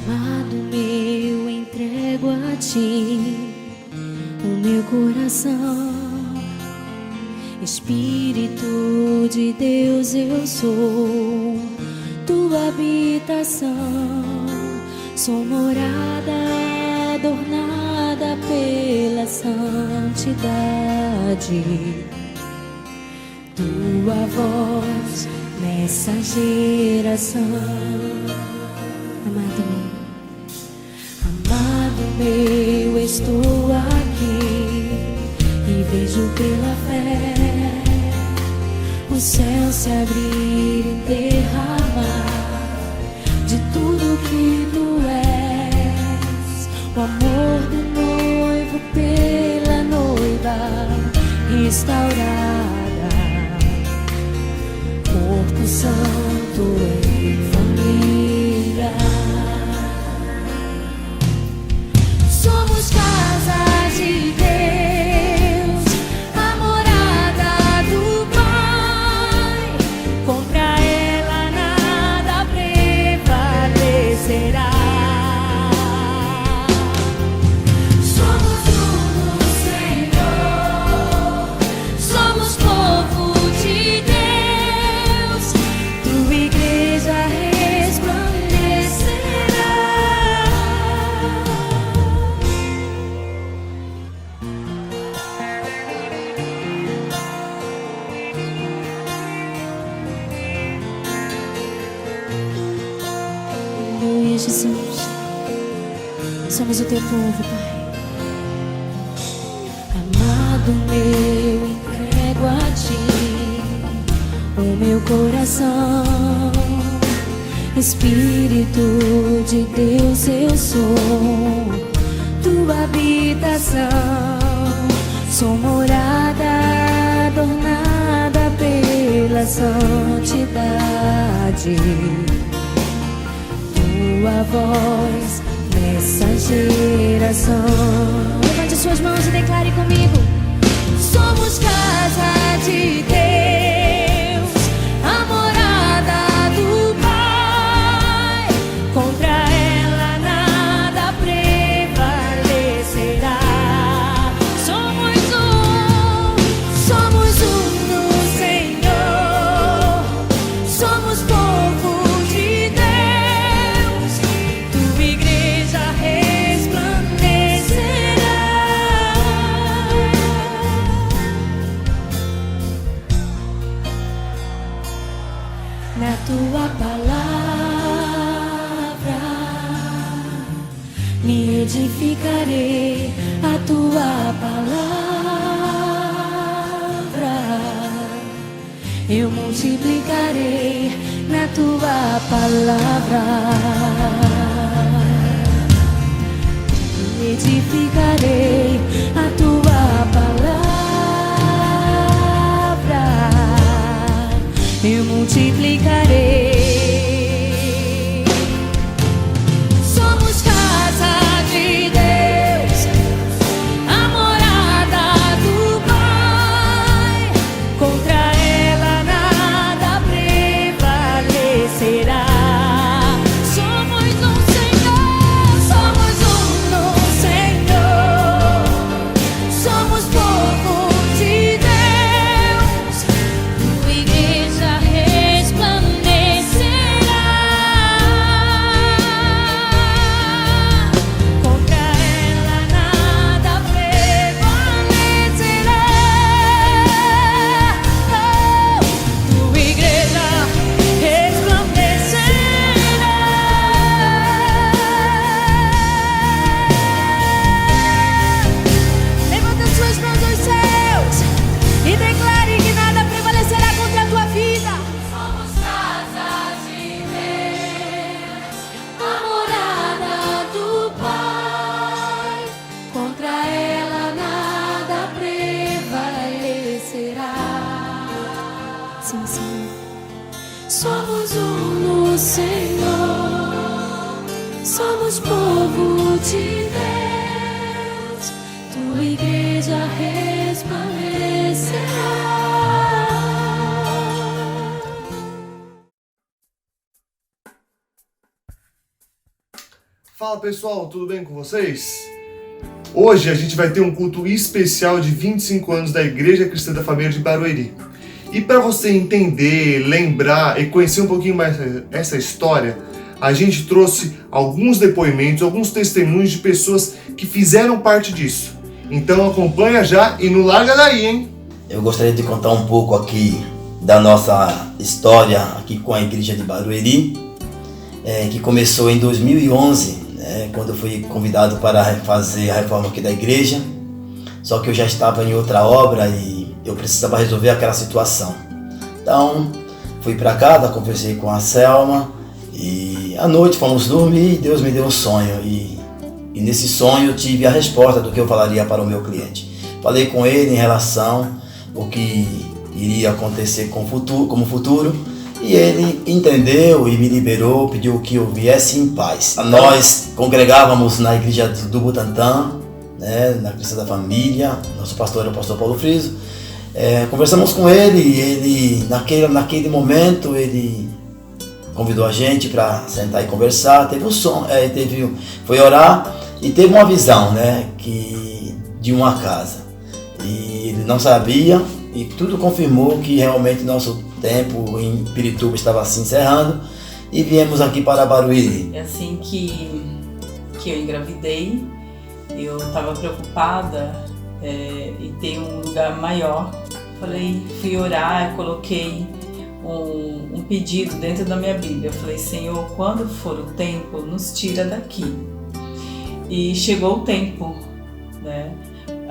Amado meu, entrego a ti o meu coração. Espírito de Deus, eu sou tua habitação. Sou morada adornada pela santidade. Tua voz nessa geração. Amado meu, estou aqui e vejo pela fé o céu se abrir e derramar de tudo que tu és. O amor do noivo pela noiva restaurada, corpo santo em família. Somos casa de Deus, a morada do Pai. Contra ela nada prevalecerá. Somos um no Senhor, somos povo de Deus. Tua igreja resplandecerá. Aleluia, Jesus. Somos o teu povo, Pai. Amado meu, entrego a ti o meu coração. Espírito de Deus, eu sou tua habitação. Sou morada adornada pela santidade. Tua voz nessa geração. Levante suas mãos e declare comigo. Somos casa de Deus, a morada do Pai. Contra ela nada prevalecerá. Somos um no Senhor, somos povo de Deus. Tua igreja resplandecerá. Na tua palavra me edificarei, a tua palavra eu multiplicarei. Na tua palavra me edificarei, a tua palavra eu multiplicarei. Somos casa de Deus, a morada do Pai. Contra ela nada prevalecerá. Somos um Senhor, somos um no Senhor, somos povo de Deus. Tua igreja resplandecerá. Contra ela nada prevalecerá. Tua igreja resplandecerá. Levanta suas mãos aos céus e declare que nada prevalecerá contra a tua vida. Somos casa de Deus, a morada do Pai. Contra ela nada prevalecerá. Sim, sim. Somos um no Senhor, somos povo de Deus. Tua igreja resplandecerá. Fala pessoal, tudo bem com vocês? Hoje a gente vai ter um culto especial de 25 anos da Igreja Cristã da Família de Barueri. E para você entender, lembrar e conhecer um pouquinho mais essa história, a gente trouxe alguns depoimentos, alguns testemunhos de pessoas que fizeram parte disso. Então acompanha já e não larga daí, hein? Eu gostaria de contar um pouco aqui da nossa história aqui com a Igreja de Barueri, que começou em 2011, quando eu fui convidado para fazer a reforma aqui da igreja. Só que eu já estava em outra obra e eu precisava resolver aquela situação. Então, fui para casa, conversei com a Selma e à noite fomos dormir e Deus me deu um sonho. E nesse sonho eu tive a resposta do que eu falaria para o meu cliente. Falei com ele em relação ao que iria acontecer como futuro e ele entendeu e me liberou, pediu que eu viesse em paz. Nós congregávamos na igreja do Butantã, na Cristã da Família. Nosso pastor era o pastor Paulo Friso. Conversamos com ele e ele, naquele momento, ele convidou a gente para sentar e conversar. Teve um som, foi orar e teve uma visão, de uma casa. E ele não sabia e tudo confirmou que realmente nosso tempo em Pirituba estava se encerrando e viemos aqui para Barueri. É assim que eu engravidei. Eu estava preocupada em ter um lugar maior. Fui orar, coloquei um pedido dentro da minha Bíblia. Eu falei, Senhor, quando for o tempo, nos tira daqui. E chegou o tempo,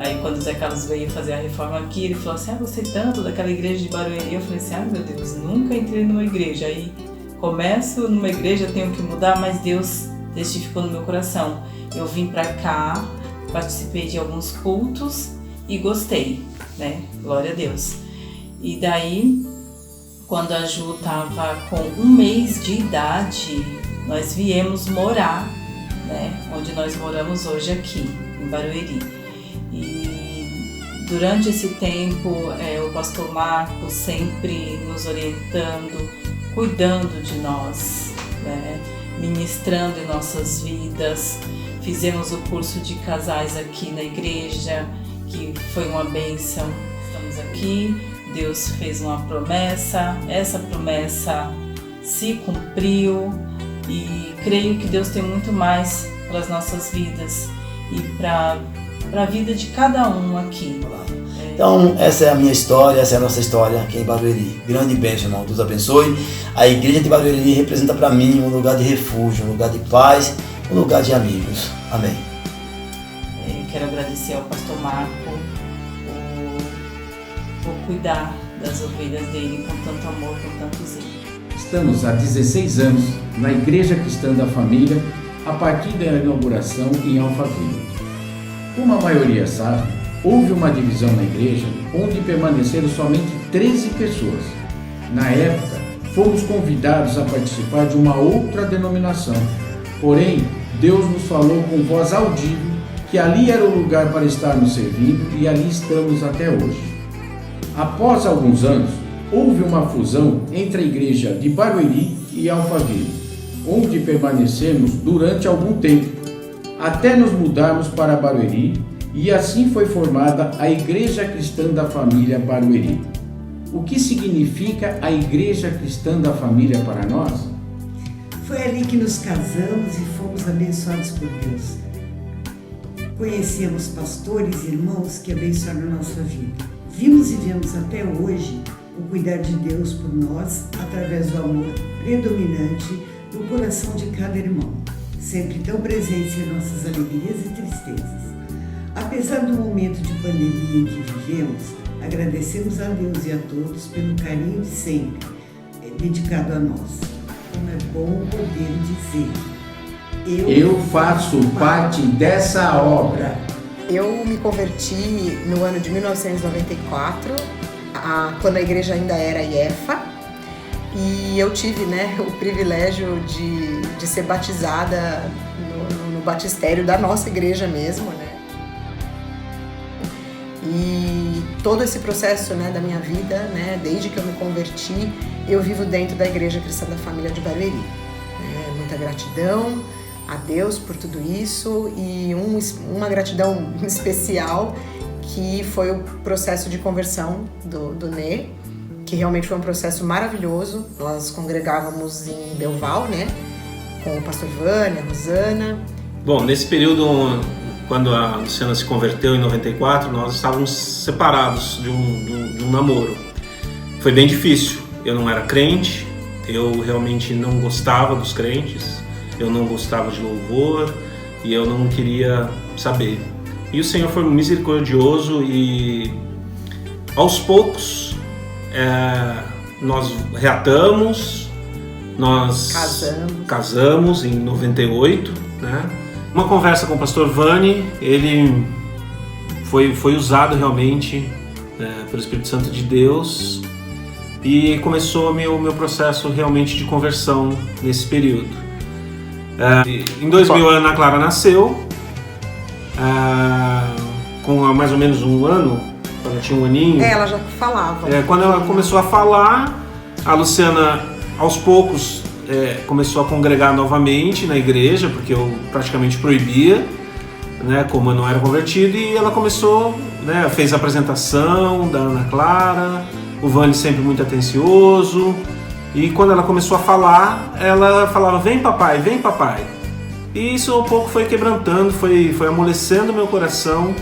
Aí quando o Zé Carlos veio fazer a reforma aqui, ele falou assim, gostei tanto daquela igreja de Barueri. Eu falei assim, meu Deus, nunca entrei numa igreja. Aí começo numa igreja, tenho que mudar, mas Deus testificou no meu coração. Eu vim pra cá, participei de alguns cultos e gostei, Glória a Deus. E daí, quando a Ju estava com 1 mês de idade, nós viemos morar, onde nós moramos hoje aqui, em Barueri. E durante esse tempo, o pastor Marco sempre nos orientando, cuidando de nós, ministrando em nossas vidas. Fizemos o curso de casais aqui na igreja, que foi uma bênção. Estamos aqui, Deus fez uma promessa, essa promessa se cumpriu e creio que Deus tem muito mais para as nossas vidas e para a vida de cada um aqui. Então, essa é a minha história, essa é a nossa história aqui em Barueri. Grande bênção, irmão. Deus abençoe. A igreja de Barueri representa para mim um lugar de refúgio, um lugar de paz, um lugar de amigos. Amém. Quero agradecer ao pastor Marco por cuidar das ovelhas dele com tanto amor, com tanto zelo. Estamos há 16 anos na Igreja Cristã da Família, a partir da inauguração em Alphaville. Como a maioria sabe, houve uma divisão na igreja onde permaneceram somente 13 pessoas. Na época, fomos convidados a participar de uma outra denominação. Porém, Deus nos falou com voz audível que ali era o lugar para estarmos servindo e ali estamos até hoje. Após alguns anos, houve uma fusão entre a igreja de Barueri e Alphaville, onde permanecemos durante algum tempo, até nos mudarmos para Barueri, e assim foi formada a Igreja Cristã da Família Barueri. O que significa a Igreja Cristã da Família para nós? Foi ali que nos casamos e fomos abençoados por Deus. Conhecemos pastores e irmãos que abençoaram a nossa vida. Vimos e vemos até hoje o cuidar de Deus por nós através do amor predominante no coração de cada irmão, sempre tão presente em nossas alegrias e tristezas. Apesar do momento de pandemia em que vivemos, agradecemos a Deus e a todos pelo carinho de sempre dedicado a nós. Como é bom poder dizer: Eu faço parte dessa obra. Eu me converti no ano de 1994, quando a igreja ainda era IEFA, e eu tive o privilégio de ser batizada no batistério da nossa igreja mesmo, E todo esse processo da minha vida, desde que eu me converti, eu vivo dentro da Igreja Cristã da Família de Barueri. Muita gratidão a Deus por tudo isso e uma gratidão especial que foi o processo de conversão do Nê, que realmente foi um processo maravilhoso. Nós congregávamos em Belval, né, com o pastor Vânia, a Rosana. Bom, nesse período, quando a Luciana se converteu em 94, nós estávamos separados de um namoro. Foi bem difícil, eu não era crente, eu realmente não gostava dos crentes, eu não gostava de louvor e eu não queria saber. E o Senhor foi misericordioso e aos poucos nós reatamos, nós casamos em 98, né? Uma conversa com o pastor Vani, ele foi usado realmente pelo Espírito Santo de Deus e começou meu processo realmente de conversão nesse período. Em 2000 a Ana Clara nasceu, com mais ou menos um ano, quando ela tinha um aninho. Ela já falava. Quando ela começou a falar, a Luciana aos poucos começou a congregar novamente na igreja, porque eu praticamente proibia, né, como eu não era convertido, e ela começou, né, fez a apresentação da Ana Clara, o Vani sempre muito atencioso, e quando ela começou a falar, ela falava, vem papai, vem papai. E isso um pouco foi quebrantando, foi amolecendo meu coração,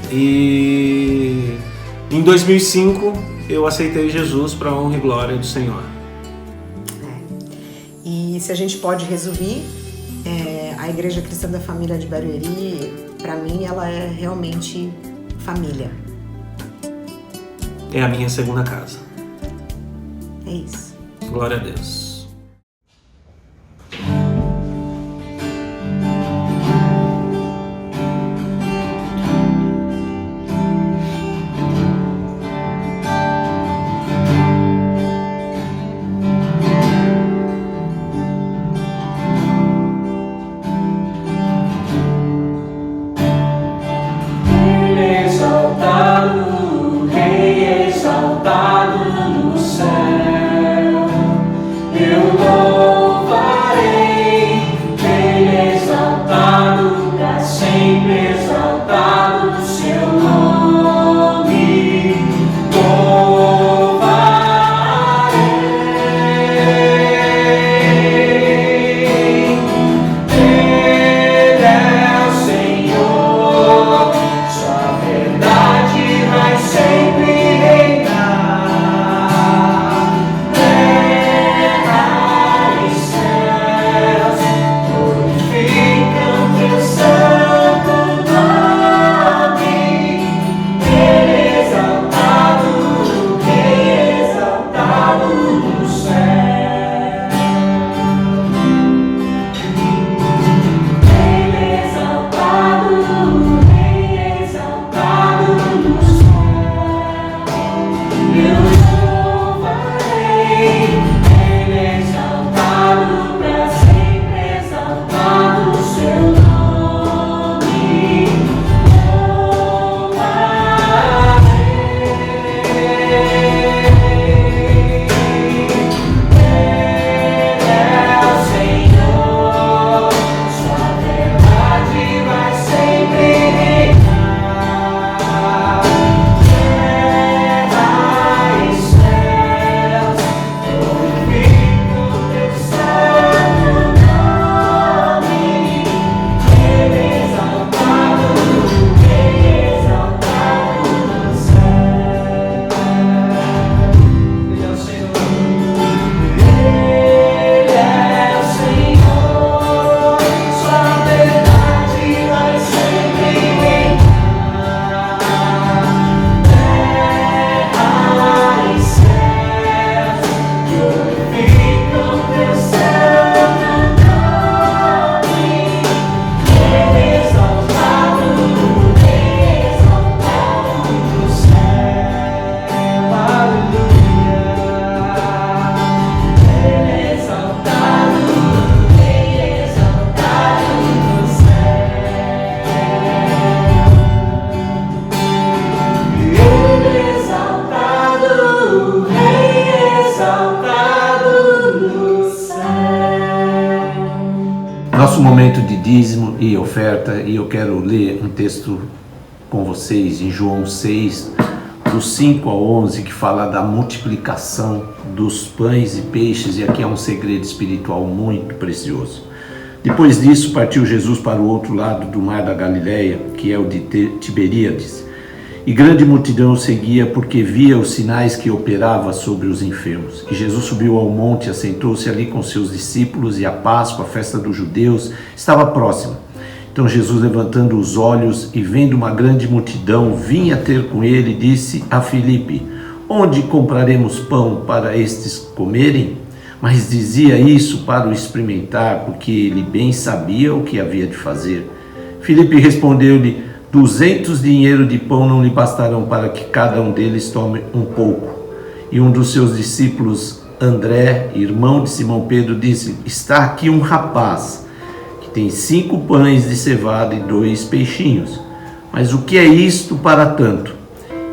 e em 2005 eu aceitei Jesus para a honra e glória do Senhor. E se a gente pode resumir, a Igreja Cristã da Família de Barueri, para mim, ela é realmente família. É a minha segunda casa. É isso. Glória a Deus. Rei exaltado no céu, momento de dízimo e oferta, e eu quero ler um texto com vocês em João 6, dos 5 a 11, que fala da multiplicação dos pães e peixes, e aqui é um segredo espiritual muito precioso. Depois disso, partiu Jesus para o outro lado do mar da Galileia, que é o de Tiberíades, e grande multidão o seguia porque via os sinais que operava sobre os enfermos. E Jesus subiu ao monte, assentou-se ali com seus discípulos, e a Páscoa, a festa dos judeus, estava próxima. Então Jesus, levantando os olhos e vendo uma grande multidão, vinha ter com ele e disse a Filipe: onde compraremos pão para estes comerem? Mas dizia isso para o experimentar, porque ele bem sabia o que havia de fazer. Filipe respondeu-lhe: 200 dinheiros de pão não lhe bastarão para que cada um deles tome um pouco. E um dos seus discípulos, André, irmão de Simão Pedro, disse: está aqui um rapaz que tem 5 pães de cevada e 2 peixinhos. Mas o que é isto para tanto?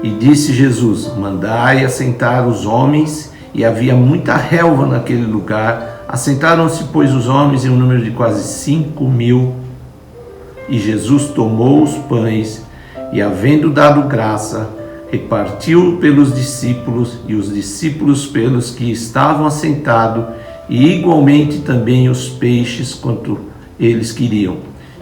E disse Jesus: mandai assentar os homens. E havia muita relva naquele lugar. Assentaram-se, pois, os homens em um número de quase 5.000. E Jesus tomou os pães e, havendo dado graça, repartiu pelos discípulos, e os discípulos pelos que estavam assentados, e igualmente também os peixes quanto eles queriam.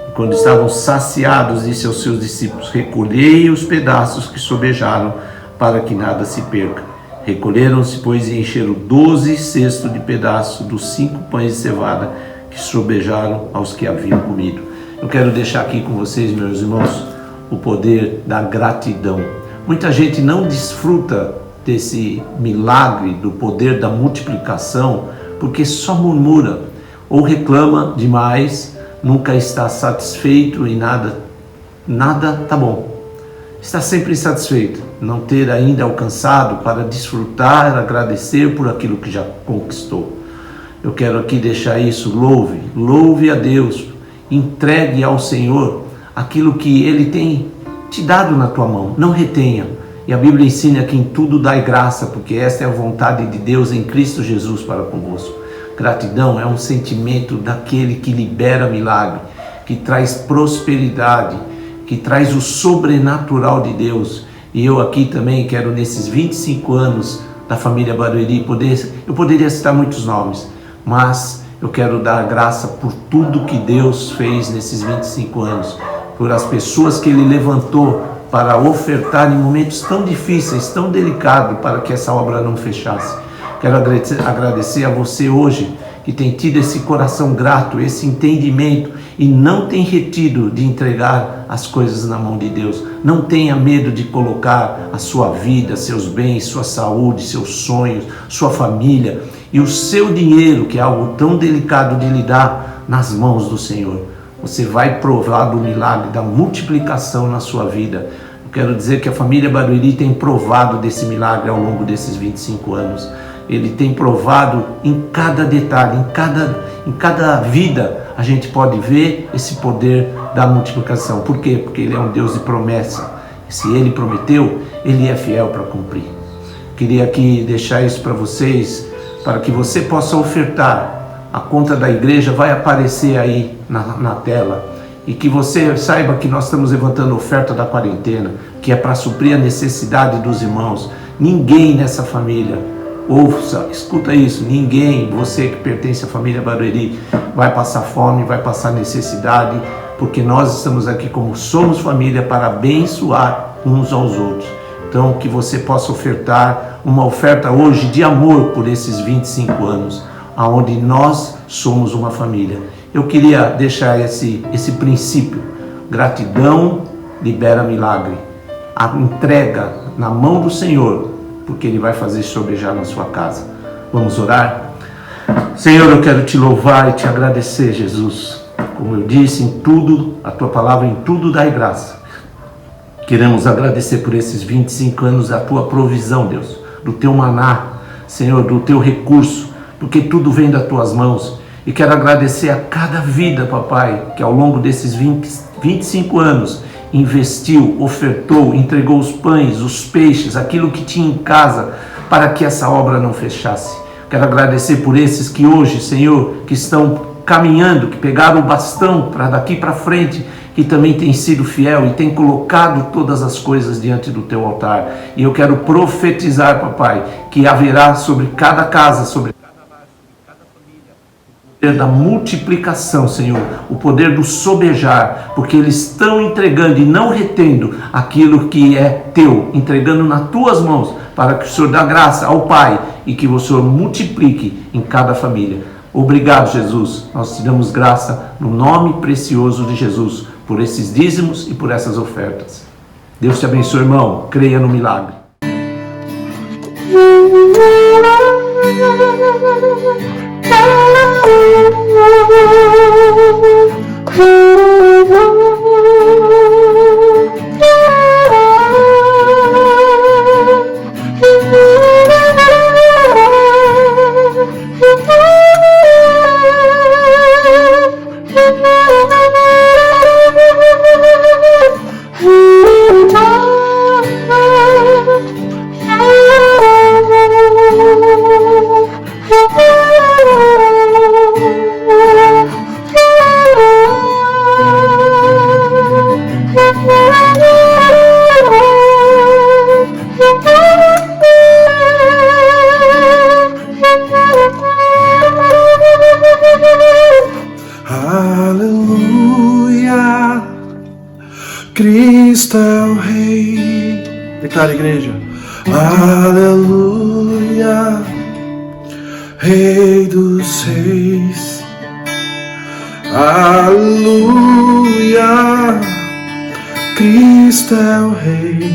E quando estavam saciados, disse aos seus discípulos: recolhei os pedaços que sobejaram, para que nada se perca. Recolheram-se, pois, e encheram 12 cestos de pedaços dos 5 pães de cevada que sobejaram aos que haviam comido. Eu quero deixar aqui com vocês, meus irmãos, o poder da gratidão. Muita gente não desfruta desse milagre, do poder da multiplicação, porque só murmura ou reclama demais, nunca está satisfeito e nada tá bom. Está sempre insatisfeito, não ter ainda alcançado para desfrutar, agradecer por aquilo que já conquistou. Eu quero aqui deixar isso: louve a Deus, entregue ao Senhor aquilo que Ele tem te dado na tua mão, não retenha. E a Bíblia ensina que em tudo dai graça, porque esta é a vontade de Deus em Cristo Jesus para convosco. Gratidão é um sentimento daquele que libera milagre, que traz prosperidade, que traz o sobrenatural de Deus. E eu aqui também quero, nesses 25 anos da família Barueri, eu poderia citar muitos nomes, mas eu quero dar graça por tudo que Deus fez nesses 25 anos, por as pessoas que Ele levantou para ofertar em momentos tão difíceis, tão delicados, para que essa obra não fechasse. Quero agradecer a você hoje, que tem tido esse coração grato, esse entendimento, e não tem retido de entregar as coisas na mão de Deus. Não tenha medo de colocar a sua vida, seus bens, sua saúde, seus sonhos, sua família e o seu dinheiro, que é algo tão delicado de lidar, nas mãos do Senhor. Você vai provar do milagre da multiplicação na sua vida. Eu quero dizer que a família Barueri tem provado desse milagre ao longo desses 25 anos. Ele tem provado em cada detalhe, em cada vida, a gente pode ver esse poder da multiplicação. Por quê? Porque Ele é um Deus de promessa. Se Ele prometeu, Ele é fiel para cumprir. Queria aqui deixar isso para vocês, para que você possa ofertar. A conta da igreja vai aparecer aí na tela. E que você saiba que nós estamos levantando a oferta da quarentena, que é para suprir a necessidade dos irmãos. Ninguém nessa família, ouça, escuta isso, ninguém, você que pertence à família Barueri, vai passar fome, vai passar necessidade, porque nós estamos aqui como somos família para abençoar uns aos outros. Então, que você possa ofertar uma oferta hoje de amor por esses 25 anos, onde nós somos uma família. Eu queria deixar esse princípio: gratidão libera milagre. A entrega na mão do Senhor, porque Ele vai fazer sobejar na sua casa. Vamos orar? Senhor, eu quero Te louvar e Te agradecer, Jesus. Como eu disse, em tudo, a Tua palavra, em tudo dai graça. Queremos agradecer por esses 25 anos da Tua provisão, Deus, do Teu maná, Senhor, do Teu recurso, porque tudo vem das Tuas mãos. E quero agradecer a cada vida, Papai, que ao longo desses 25 anos investiu, ofertou, entregou os pães, os peixes, aquilo que tinha em casa, para que essa obra não fechasse. Quero agradecer por esses que hoje, Senhor, que estão caminhando, que pegaram o bastão para daqui para frente, que também tem sido fiel e tem colocado todas as coisas diante do teu altar. E eu quero profetizar, papai, que haverá sobre cada casa, sobre cada lar, sobre cada família, o poder da multiplicação, Senhor, o poder do sobejar, porque eles estão entregando e não retendo aquilo que é teu, entregando nas tuas mãos, para que o Senhor dê graça ao Pai e que o Senhor multiplique em cada família. Obrigado, Jesus. Nós te damos graça no nome precioso de Jesus, por esses dízimos e por essas ofertas. Deus te abençoe, irmão. Creia no milagre. Aleluia, Cristo é o Rei. Declara, igreja. Aleluia, Rei dos Reis. Aleluia, Cristo é o Rei,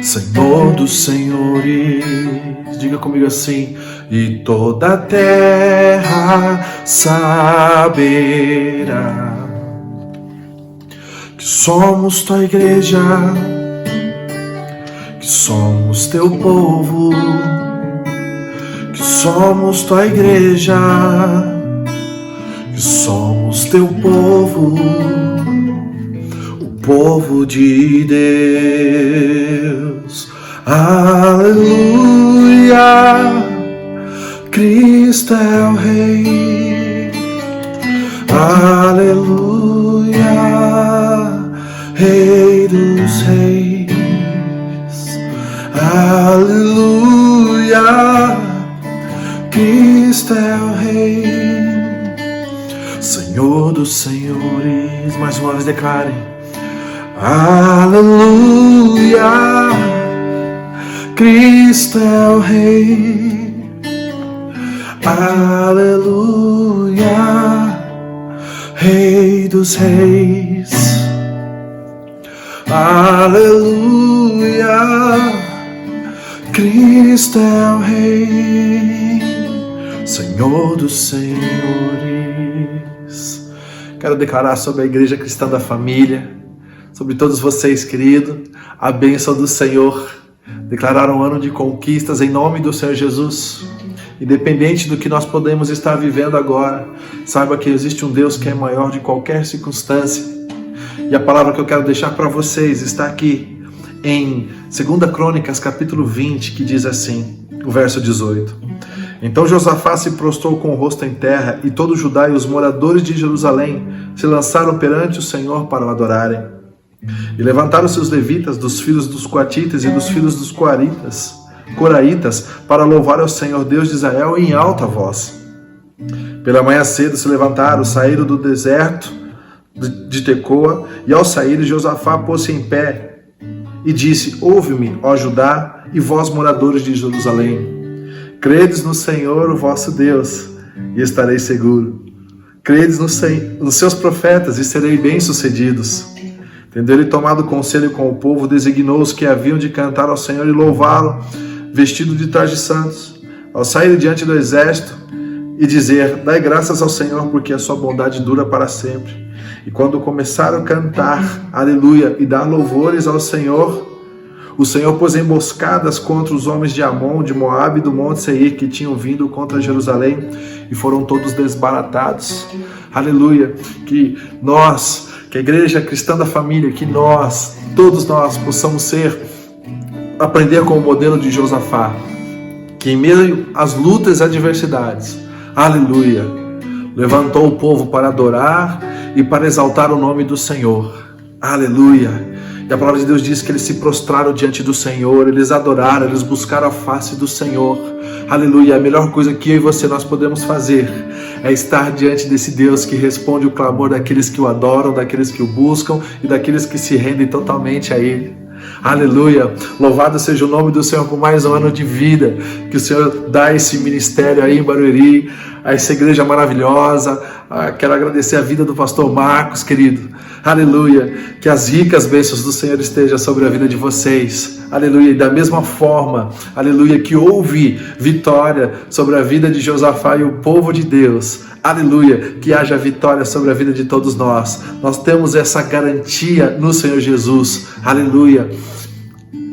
Senhor dos senhores. Diga comigo assim: e toda a terra saberá que somos tua igreja, que somos teu povo, que somos tua igreja, que somos teu povo, o povo de Deus. Aleluia, Cristo é o Rei. Aleluia, Rei dos Reis. Aleluia, Cristo é o Rei, Senhor dos senhores. Mais uma vez declarem: aleluia, Cristo é o Rei. Aleluia, Rei dos Reis. Aleluia, Cristo é o Rei, Senhor dos senhores. Quero declarar sobre a Igreja Cristã da Família, sobre todos vocês, querido, a bênção do Senhor. Declarar um ano de conquistas em nome do Senhor Jesus. Independente do que nós podemos estar vivendo agora, saiba que existe um Deus que é maior de qualquer circunstância. E a palavra que eu quero deixar para vocês está aqui em 2 Crônicas, capítulo 20, que diz assim, o verso 18. Então Josafá se prostrou com o rosto em terra, e todo Judá e os moradores de Jerusalém se lançaram perante o Senhor para o adorarem. E levantaram-se os levitas, dos filhos dos coatitas e dos filhos dos coraitas, para louvar ao Senhor Deus de Israel em alta voz. Pela manhã cedo se levantaram, saíram do deserto de Tecoa, e ao sair Josafá pôs-se em pé e disse: ouve-me, ó Judá, e vós moradores de Jerusalém. Credes no Senhor, o vosso Deus, e estareis seguro. Credes nos seus profetas, e sereis bem-sucedidos. Tendo ele tomado conselho com o povo, designou os que haviam de cantar ao Senhor e louvá-lo, vestido de trajes santos, ao sair diante do exército, e dizer: dai graças ao Senhor, porque a sua bondade dura para sempre. E quando começaram a cantar aleluia e dar louvores ao Senhor, o Senhor pôs emboscadas contra os homens de Amon, de Moabe e do monte Seir, que tinham vindo contra Jerusalém, e foram todos desbaratados. Aleluia! Que a Igreja Cristã da Família, que todos nós possamos aprender com o modelo de Josafá, que em meio às lutas e adversidades, aleluia, levantou o povo para adorar e para exaltar o nome do Senhor. Aleluia! E a palavra de Deus diz que eles se prostraram diante do Senhor, eles adoraram, eles buscaram a face do Senhor. Aleluia! A melhor coisa que eu e você nós podemos fazer é estar diante desse Deus que responde o clamor daqueles que o adoram, daqueles que o buscam e daqueles que se rendem totalmente a Ele. Aleluia, louvado seja o nome do Senhor por mais um ano de vida que o Senhor dá esse ministério aí em Barueri, a essa igreja maravilhosa. Quero agradecer a vida do pastor Marcos, querido. Aleluia, que as ricas bênçãos do Senhor estejam sobre a vida de vocês. Aleluia, e da mesma forma, aleluia, que houve vitória sobre a vida de Josafá e o povo de Deus. Aleluia, que haja vitória sobre a vida de todos nós. Nós temos essa garantia no Senhor Jesus. Aleluia.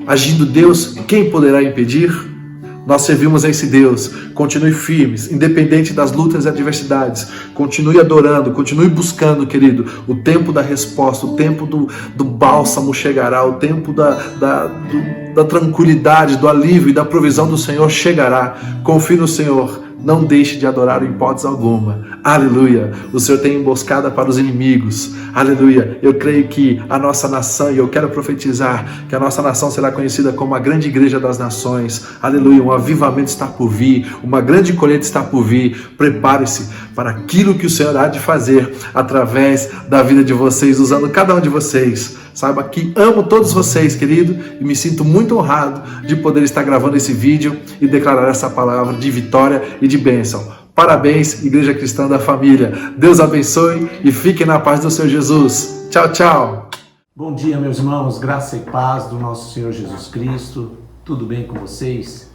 Agindo Deus, quem poderá impedir? Nós servimos a esse Deus. Continue firmes, independente das lutas e adversidades. Continue adorando, continue buscando, querido. O tempo da resposta, o tempo do bálsamo chegará. O tempo da tranquilidade, do alívio e da provisão do Senhor chegará. Confie no Senhor. Não deixe de adorar em hipótese alguma. Aleluia. O Senhor tem emboscada para os inimigos. Aleluia. Eu creio que a nossa nação, e eu quero profetizar, que a nossa nação será conhecida como a grande igreja das nações. Aleluia. Um avivamento está por vir. Uma grande colheita está por vir. Prepare-se para aquilo que o Senhor há de fazer através da vida de vocês, usando cada um de vocês. Saiba que amo todos vocês, querido, e me sinto muito honrado de poder estar gravando esse vídeo e declarar essa palavra de vitória e de bênção. Parabéns, Igreja Cristã da Família. Deus abençoe e fiquem na paz do Senhor Jesus. Tchau, tchau. Bom dia, meus irmãos. Graça e paz do nosso Senhor Jesus Cristo. Tudo bem com vocês?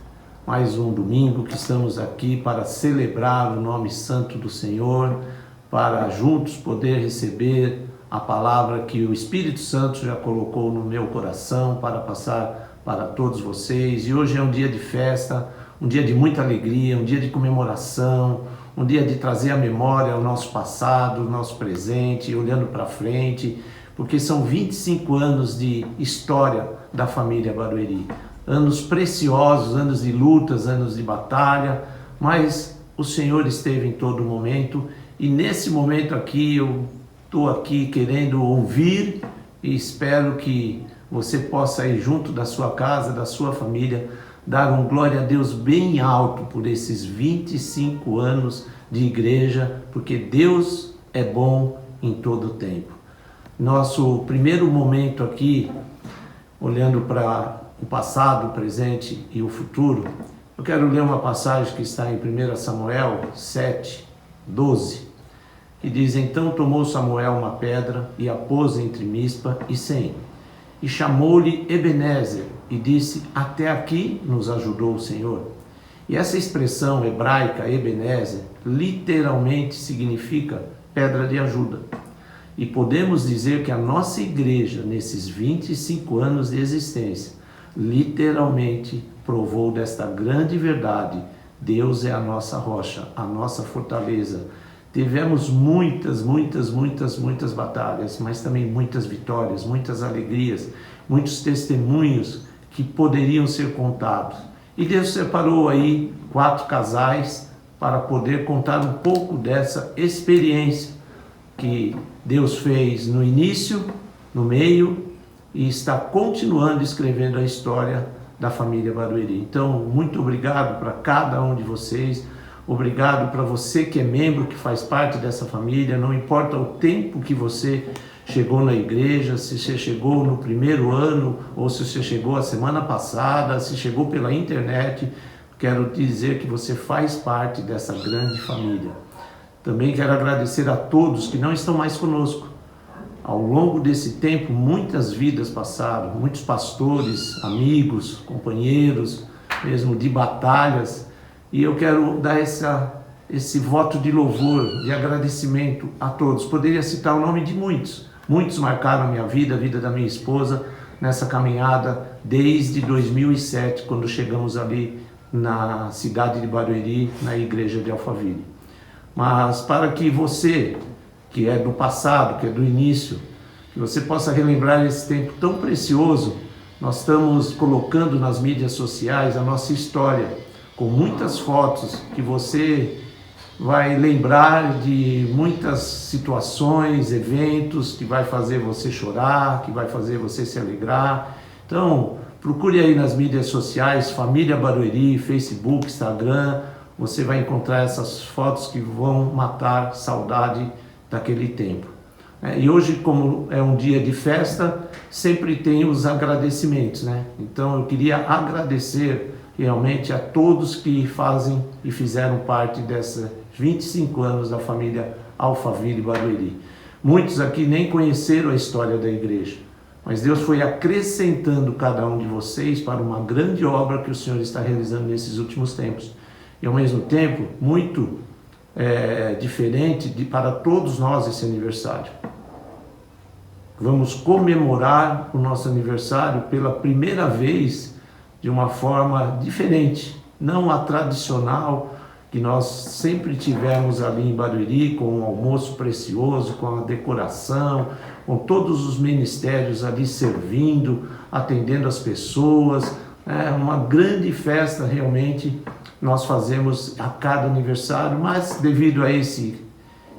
Mais um domingo que estamos aqui para celebrar o nome santo do Senhor, para juntos poder receber a palavra que o Espírito Santo já colocou no meu coração para passar para todos vocês. E hoje é um dia de festa, um dia de muita alegria, um dia de comemoração, um dia de trazer à memória o nosso passado, o nosso presente, olhando para frente, porque são 25 anos de história da família Barueri. Anos preciosos, anos de lutas, anos de batalha, mas o Senhor esteve em todo momento, e nesse momento aqui eu estou aqui querendo ouvir e espero que você possa ir junto da sua casa, da sua família, dar um glória a Deus bem alto por esses 25 anos de igreja, porque Deus é bom em todo o tempo. Nosso primeiro momento aqui, olhando para o passado, o presente e o futuro, eu quero ler uma passagem que está em 1 Samuel 7, 12, que diz: Então tomou Samuel uma pedra e a pôs entre Mispa e Sem, e chamou-lhe Ebenezer, e disse: Até aqui nos ajudou o Senhor. E essa expressão hebraica, Ebenezer, literalmente significa pedra de ajuda. E podemos dizer que a nossa igreja, nesses 25 anos de existência, literalmente provou desta grande verdade: Deus é a nossa rocha, a nossa fortaleza. Tivemos muitas batalhas, mas também muitas vitórias, muitas alegrias, muitos testemunhos que poderiam ser contados. E Deus separou aí 4 casais para poder contar um pouco dessa experiência que Deus fez no início, no meio, e está continuando escrevendo a história da família Barueri. Então, muito obrigado para cada um de vocês. Obrigado para você que é membro, que faz parte dessa família. Não importa o tempo que você chegou na igreja, se você chegou no primeiro ano ou se você chegou a semana passada, se chegou pela internet, quero te dizer que você faz parte dessa grande família. Também quero agradecer a todos que não estão mais conosco. Ao longo desse tempo, muitas vidas passaram, muitos pastores, amigos, companheiros, mesmo de batalhas. E eu quero dar esse voto de louvor, de agradecimento a todos. Poderia citar o nome de muitos. Muitos marcaram a minha vida, a vida da minha esposa, nessa caminhada desde 2007, quando chegamos ali na cidade de Barueri, na igreja de Alphaville. Mas para que você, que é do passado, que é do início, que você possa relembrar esse tempo tão precioso, nós estamos colocando nas mídias sociais a nossa história, com muitas fotos que você vai lembrar de muitas situações, eventos que vai fazer você chorar, que vai fazer você se alegrar. Então, procure aí nas mídias sociais, Família Barueri, Facebook, Instagram, você vai encontrar essas fotos que vão matar saudade daquele tempo. E hoje, como é um dia de festa, sempre tem os agradecimentos, né? Então eu queria agradecer realmente a todos que fazem e fizeram parte desses 25 anos da família Alphaville Barueri. Muitos aqui nem conheceram a história da igreja, mas Deus foi acrescentando cada um de vocês para uma grande obra que o Senhor está realizando nesses últimos tempos. E ao mesmo tempo, muito diferente para todos nós esse aniversário. Vamos comemorar o nosso aniversário pela primeira vez de uma forma diferente, não a tradicional que nós sempre tivemos ali em Barueri, com um almoço precioso, com a decoração, com todos os ministérios ali servindo, atendendo as pessoas. É uma grande festa realmente nós fazemos a cada aniversário, mas devido a esse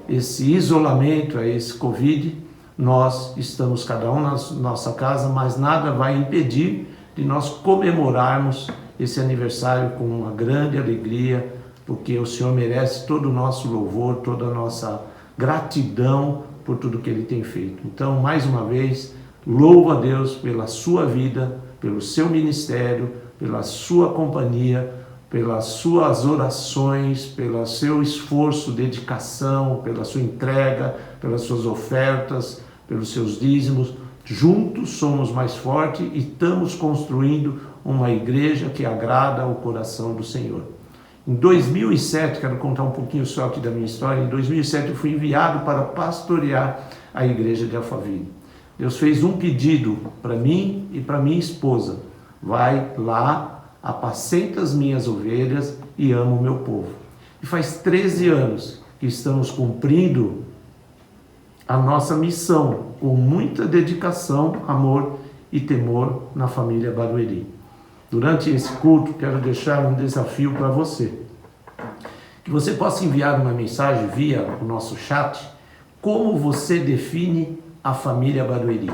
isolamento, a esse Covid, nós estamos cada um na nossa casa, mas nada vai impedir de nós comemorarmos esse aniversário com uma grande alegria, porque o Senhor merece todo o nosso louvor, toda a nossa gratidão por tudo que Ele tem feito. Então, mais uma vez, louvo a Deus pela sua vida, pelo seu ministério, pela sua companhia, pelas suas orações, pelo seu esforço, dedicação, pela sua entrega, pelas suas ofertas, pelos seus dízimos. Juntos somos mais fortes e estamos construindo uma igreja que agrada ao coração do Senhor. Em 2007, quero contar um pouquinho só aqui da minha história, em 2007 eu fui enviado para pastorear a igreja de Alphaville. Deus fez um pedido para mim e para minha esposa: vai lá, apacenta as minhas ovelhas e ama o meu povo. E faz 13 anos que estamos cumprindo a nossa missão com muita dedicação, amor e temor na família Barueri. Durante esse culto, quero deixar um desafio para você. Que você possa enviar uma mensagem via o nosso chat, como você define a família Barueri.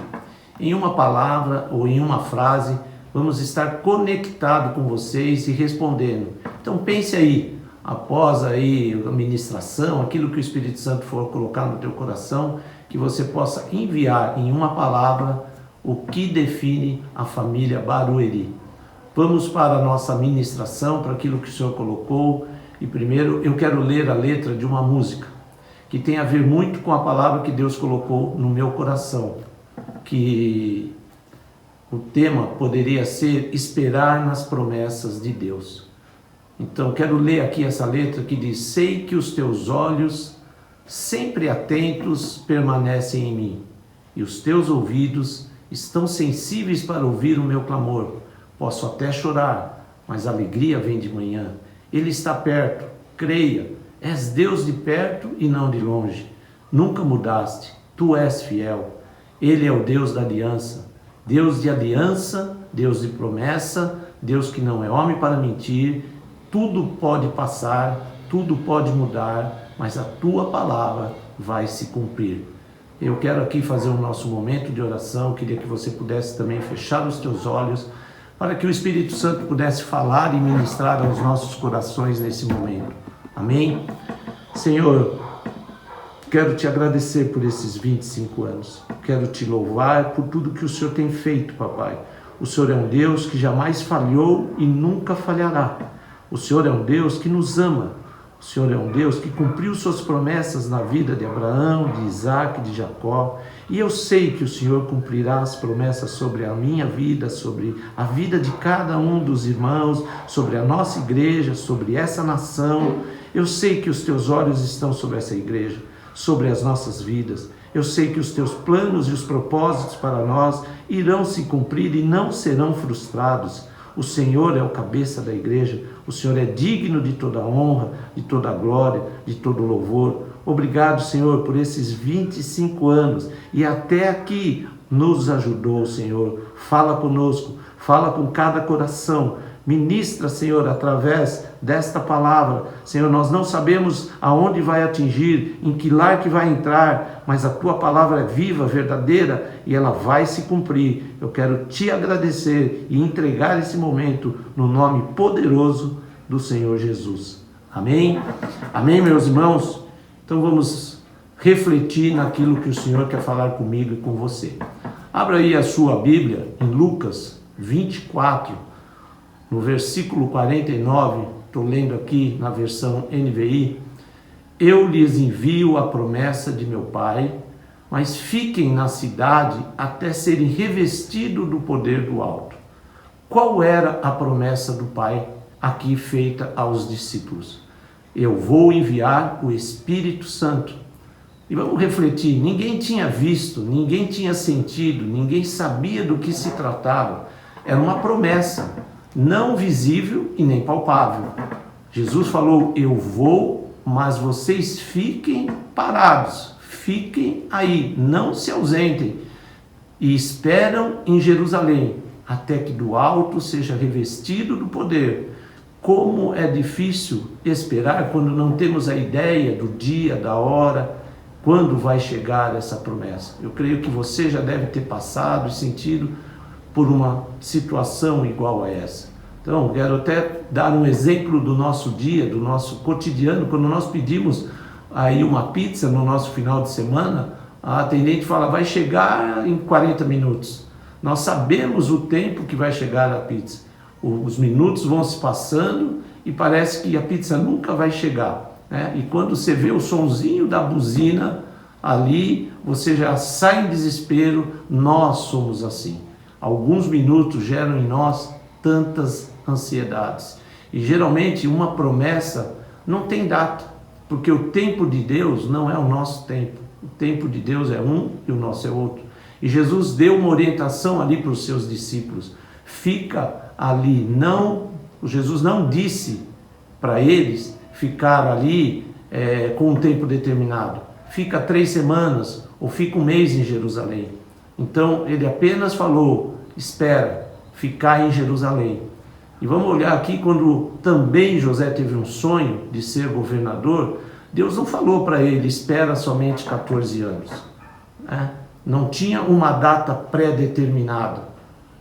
Em uma palavra ou em uma frase, vamos estar conectados com vocês e respondendo. Então pense aí, após aí a ministração, aquilo que o Espírito Santo for colocar no teu coração, que você possa enviar em uma palavra o que define a família Barueri. Vamos para a nossa ministração, para aquilo que o Senhor colocou. E primeiro eu quero ler a letra de uma música que tem a ver muito com a palavra que Deus colocou no meu coração, que o tema poderia ser esperar nas promessas de Deus. Então quero ler aqui essa letra que diz: sei que os teus olhos sempre atentos permanecem em mim, e os teus ouvidos estão sensíveis para ouvir o meu clamor. Posso até chorar, mas a alegria vem de manhã. Ele está perto, creia, és Deus de perto e não de longe. Nunca mudaste, tu és fiel. Ele é o Deus da aliança, Deus de aliança, Deus de promessa, Deus que não é homem para mentir. Tudo pode passar, tudo pode mudar, mas a tua palavra vai se cumprir. Eu quero aqui fazer o nosso momento de oração. Eu queria que você pudesse também fechar os teus olhos, para que o Espírito Santo pudesse falar e ministrar aos nossos corações nesse momento. Amém? Senhor, quero te agradecer por esses 25 anos. Quero te louvar por tudo que o Senhor tem feito, papai. O Senhor é um Deus que jamais falhou e nunca falhará. O Senhor é um Deus que nos ama. O Senhor é um Deus que cumpriu suas promessas na vida de Abraão, de Isaac, de Jacó. E eu sei que o Senhor cumprirá as promessas sobre a minha vida, sobre a vida de cada um dos irmãos, sobre a nossa igreja, sobre essa nação. Eu sei que os teus olhos estão sobre essa igreja, sobre as nossas vidas. Eu sei que os teus planos e os propósitos para nós irão se cumprir e não serão frustrados. O Senhor é o cabeça da igreja, o Senhor é digno de toda honra, de toda glória, de todo louvor. Obrigado, Senhor, por esses 25 anos e até aqui nos ajudou, Senhor. Fala conosco, fala com cada coração, Ministra, Senhor, através desta palavra. Senhor, nós não sabemos aonde vai atingir, em que lar que vai entrar, mas a tua palavra é viva, verdadeira e ela vai se cumprir. Eu quero te agradecer e entregar esse momento no nome poderoso do Senhor Jesus. Amém? Amém, meus irmãos? Então vamos refletir naquilo que o Senhor quer falar comigo e com você. Abra aí a sua Bíblia em Lucas 24, no versículo 49, estou lendo aqui na versão NVI. Eu lhes envio a promessa de meu Pai, mas fiquem na cidade até serem revestidos do poder do alto. Qual era a promessa do Pai aqui feita aos discípulos? Eu vou enviar o Espírito Santo. E vamos refletir, ninguém tinha visto, ninguém tinha sentido, ninguém sabia do que se tratava. Era uma promessa, não visível e nem palpável. Jesus falou, eu vou, mas vocês fiquem parados, fiquem aí, não se ausentem. E esperam em Jerusalém, até que do alto seja revestido do poder. Como é difícil esperar quando não temos a ideia do dia, da hora, quando vai chegar essa promessa. Eu creio que você já deve ter passado e sentido por uma situação igual a essa. Então, quero até dar um exemplo do nosso dia, do nosso cotidiano. Quando nós pedimos aí uma pizza no nosso final de semana, a atendente fala, vai chegar em 40 minutos. Nós sabemos o tempo que vai chegar a pizza. Os minutos vão se passando e parece que a pizza nunca vai chegar, né? E quando você vê o sonzinho da buzina ali, você já sai em desespero. Nós somos assim. Alguns minutos geram em nós tantas ansiedades. E geralmente uma promessa não tem data, porque o tempo de Deus não é o nosso tempo. O tempo de Deus é um e o nosso é outro. E Jesus deu uma orientação ali para os seus discípulos. Fica ali, Jesus não disse para eles ficar ali com um tempo determinado. Fica 3 semanas ou fica 1 mês em Jerusalém. Então ele apenas falou, espera, ficar em Jerusalém. E vamos olhar aqui quando também José teve um sonho de ser governador, Deus não falou para ele, espera somente 14 anos. Né? Não tinha uma data pré-determinada.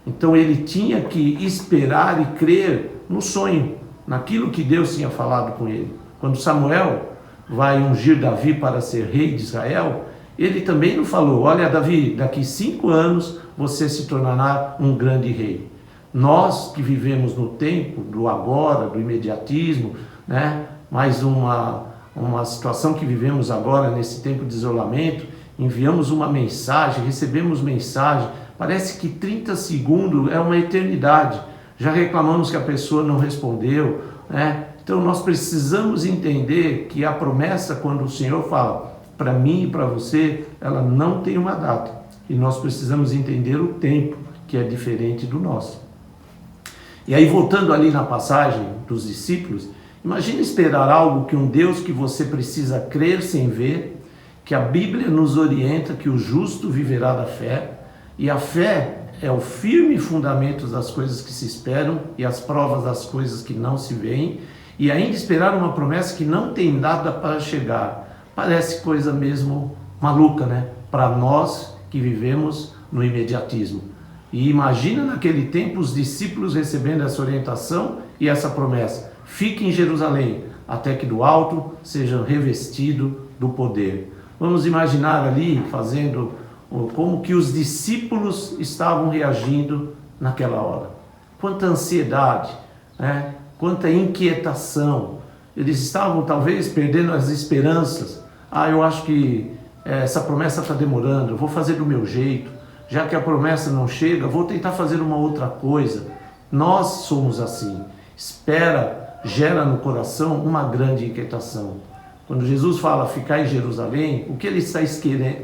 Então ele tinha que esperar e crer no sonho, naquilo que Deus tinha falado com ele. Quando Samuel vai ungir Davi para ser rei de Israel, ele também não falou, olha Davi, daqui 5 anos você se tornará um grande rei. Nós que vivemos no tempo do agora, do imediatismo, né? Mais uma situação que vivemos agora nesse tempo de isolamento, enviamos uma mensagem, recebemos mensagem, parece que 30 segundos é uma eternidade. Já reclamamos que a pessoa não respondeu, né? Então nós precisamos entender que a promessa, quando o Senhor fala para mim e para você, ela não tem uma data. E nós precisamos entender o tempo, que é diferente do nosso. E aí, voltando ali na passagem dos discípulos, imagine esperar algo que um Deus que você precisa crer sem ver, que a Bíblia nos orienta que o justo viverá da fé, e a fé é o firme fundamento das coisas que se esperam e as provas das coisas que não se veem, e ainda esperar uma promessa que não tem nada para chegar. Parece coisa mesmo maluca, né? Para nós que vivemos no imediatismo. E imagina naquele tempo os discípulos recebendo essa orientação e essa promessa. Fique em Jerusalém, até que do alto sejam revestidos do poder. Vamos imaginar ali, fazendo como que os discípulos estavam reagindo naquela hora. Quanta ansiedade, né? Quanta inquietação. Eles estavam talvez perdendo as esperanças. Eu acho que essa promessa está demorando, eu vou fazer do meu jeito. Já que a promessa não chega, vou tentar fazer uma outra coisa. Nós somos assim. Espera gera no coração uma grande inquietação. Quando Jesus fala ficar em Jerusalém, o que ele está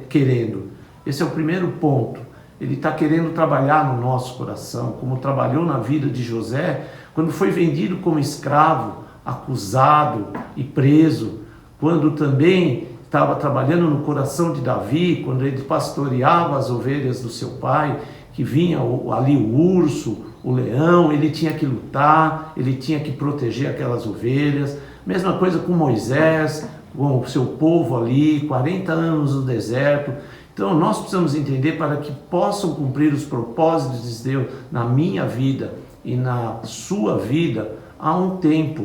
querendo? Esse é o primeiro ponto. Ele está querendo trabalhar no nosso coração, como trabalhou na vida de José, quando foi vendido como escravo, acusado e preso, quando também estava trabalhando no coração de Davi, quando ele pastoreava as ovelhas do seu pai, que vinha ali o urso, o leão, ele tinha que lutar, ele tinha que proteger aquelas ovelhas. Mesma coisa com Moisés, com o seu povo ali, 40 anos no deserto. Então nós precisamos entender, para que possam cumprir os propósitos de Deus na minha vida e na sua vida, há um tempo.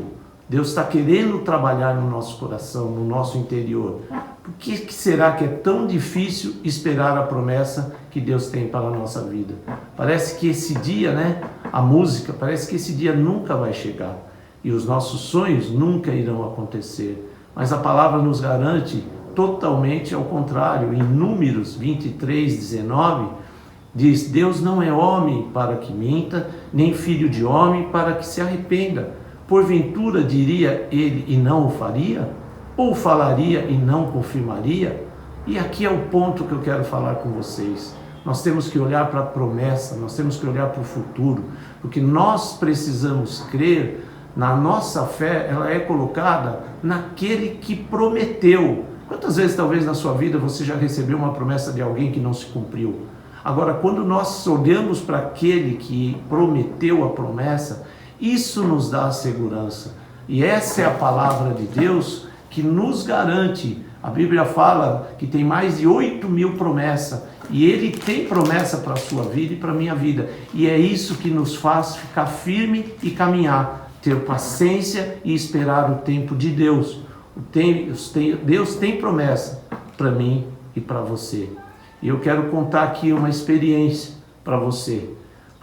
Deus está querendo trabalhar no nosso coração, no nosso interior. Por que será que é tão difícil esperar a promessa que Deus tem para a nossa vida? Parece que esse dia, né, a música, parece que esse dia nunca vai chegar. E os nossos sonhos nunca irão acontecer. Mas a palavra nos garante totalmente ao contrário. Em Números 23, 19, diz: Deus não é homem para que minta, nem filho de homem para que se arrependa. Porventura diria ele e não o faria? Ou falaria e não confirmaria? E aqui é o ponto que eu quero falar com vocês. Nós temos que olhar para a promessa, nós temos que olhar para o futuro, porque nós precisamos crer. Na nossa fé, ela é colocada naquele que prometeu. Quantas vezes talvez na sua vida você já recebeu uma promessa de alguém que não se cumpriu? Agora, quando nós olhamos para aquele que prometeu a promessa, isso nos dá a segurança. E essa é a palavra de Deus que nos garante. A Bíblia fala que tem mais de 8.000 promessas. E Ele tem promessa para a sua vida e para a minha vida. E é isso que nos faz ficar firme e caminhar. Ter paciência e esperar o tempo de Deus. Deus tem promessa para mim e para você. E eu quero contar aqui uma experiência para você.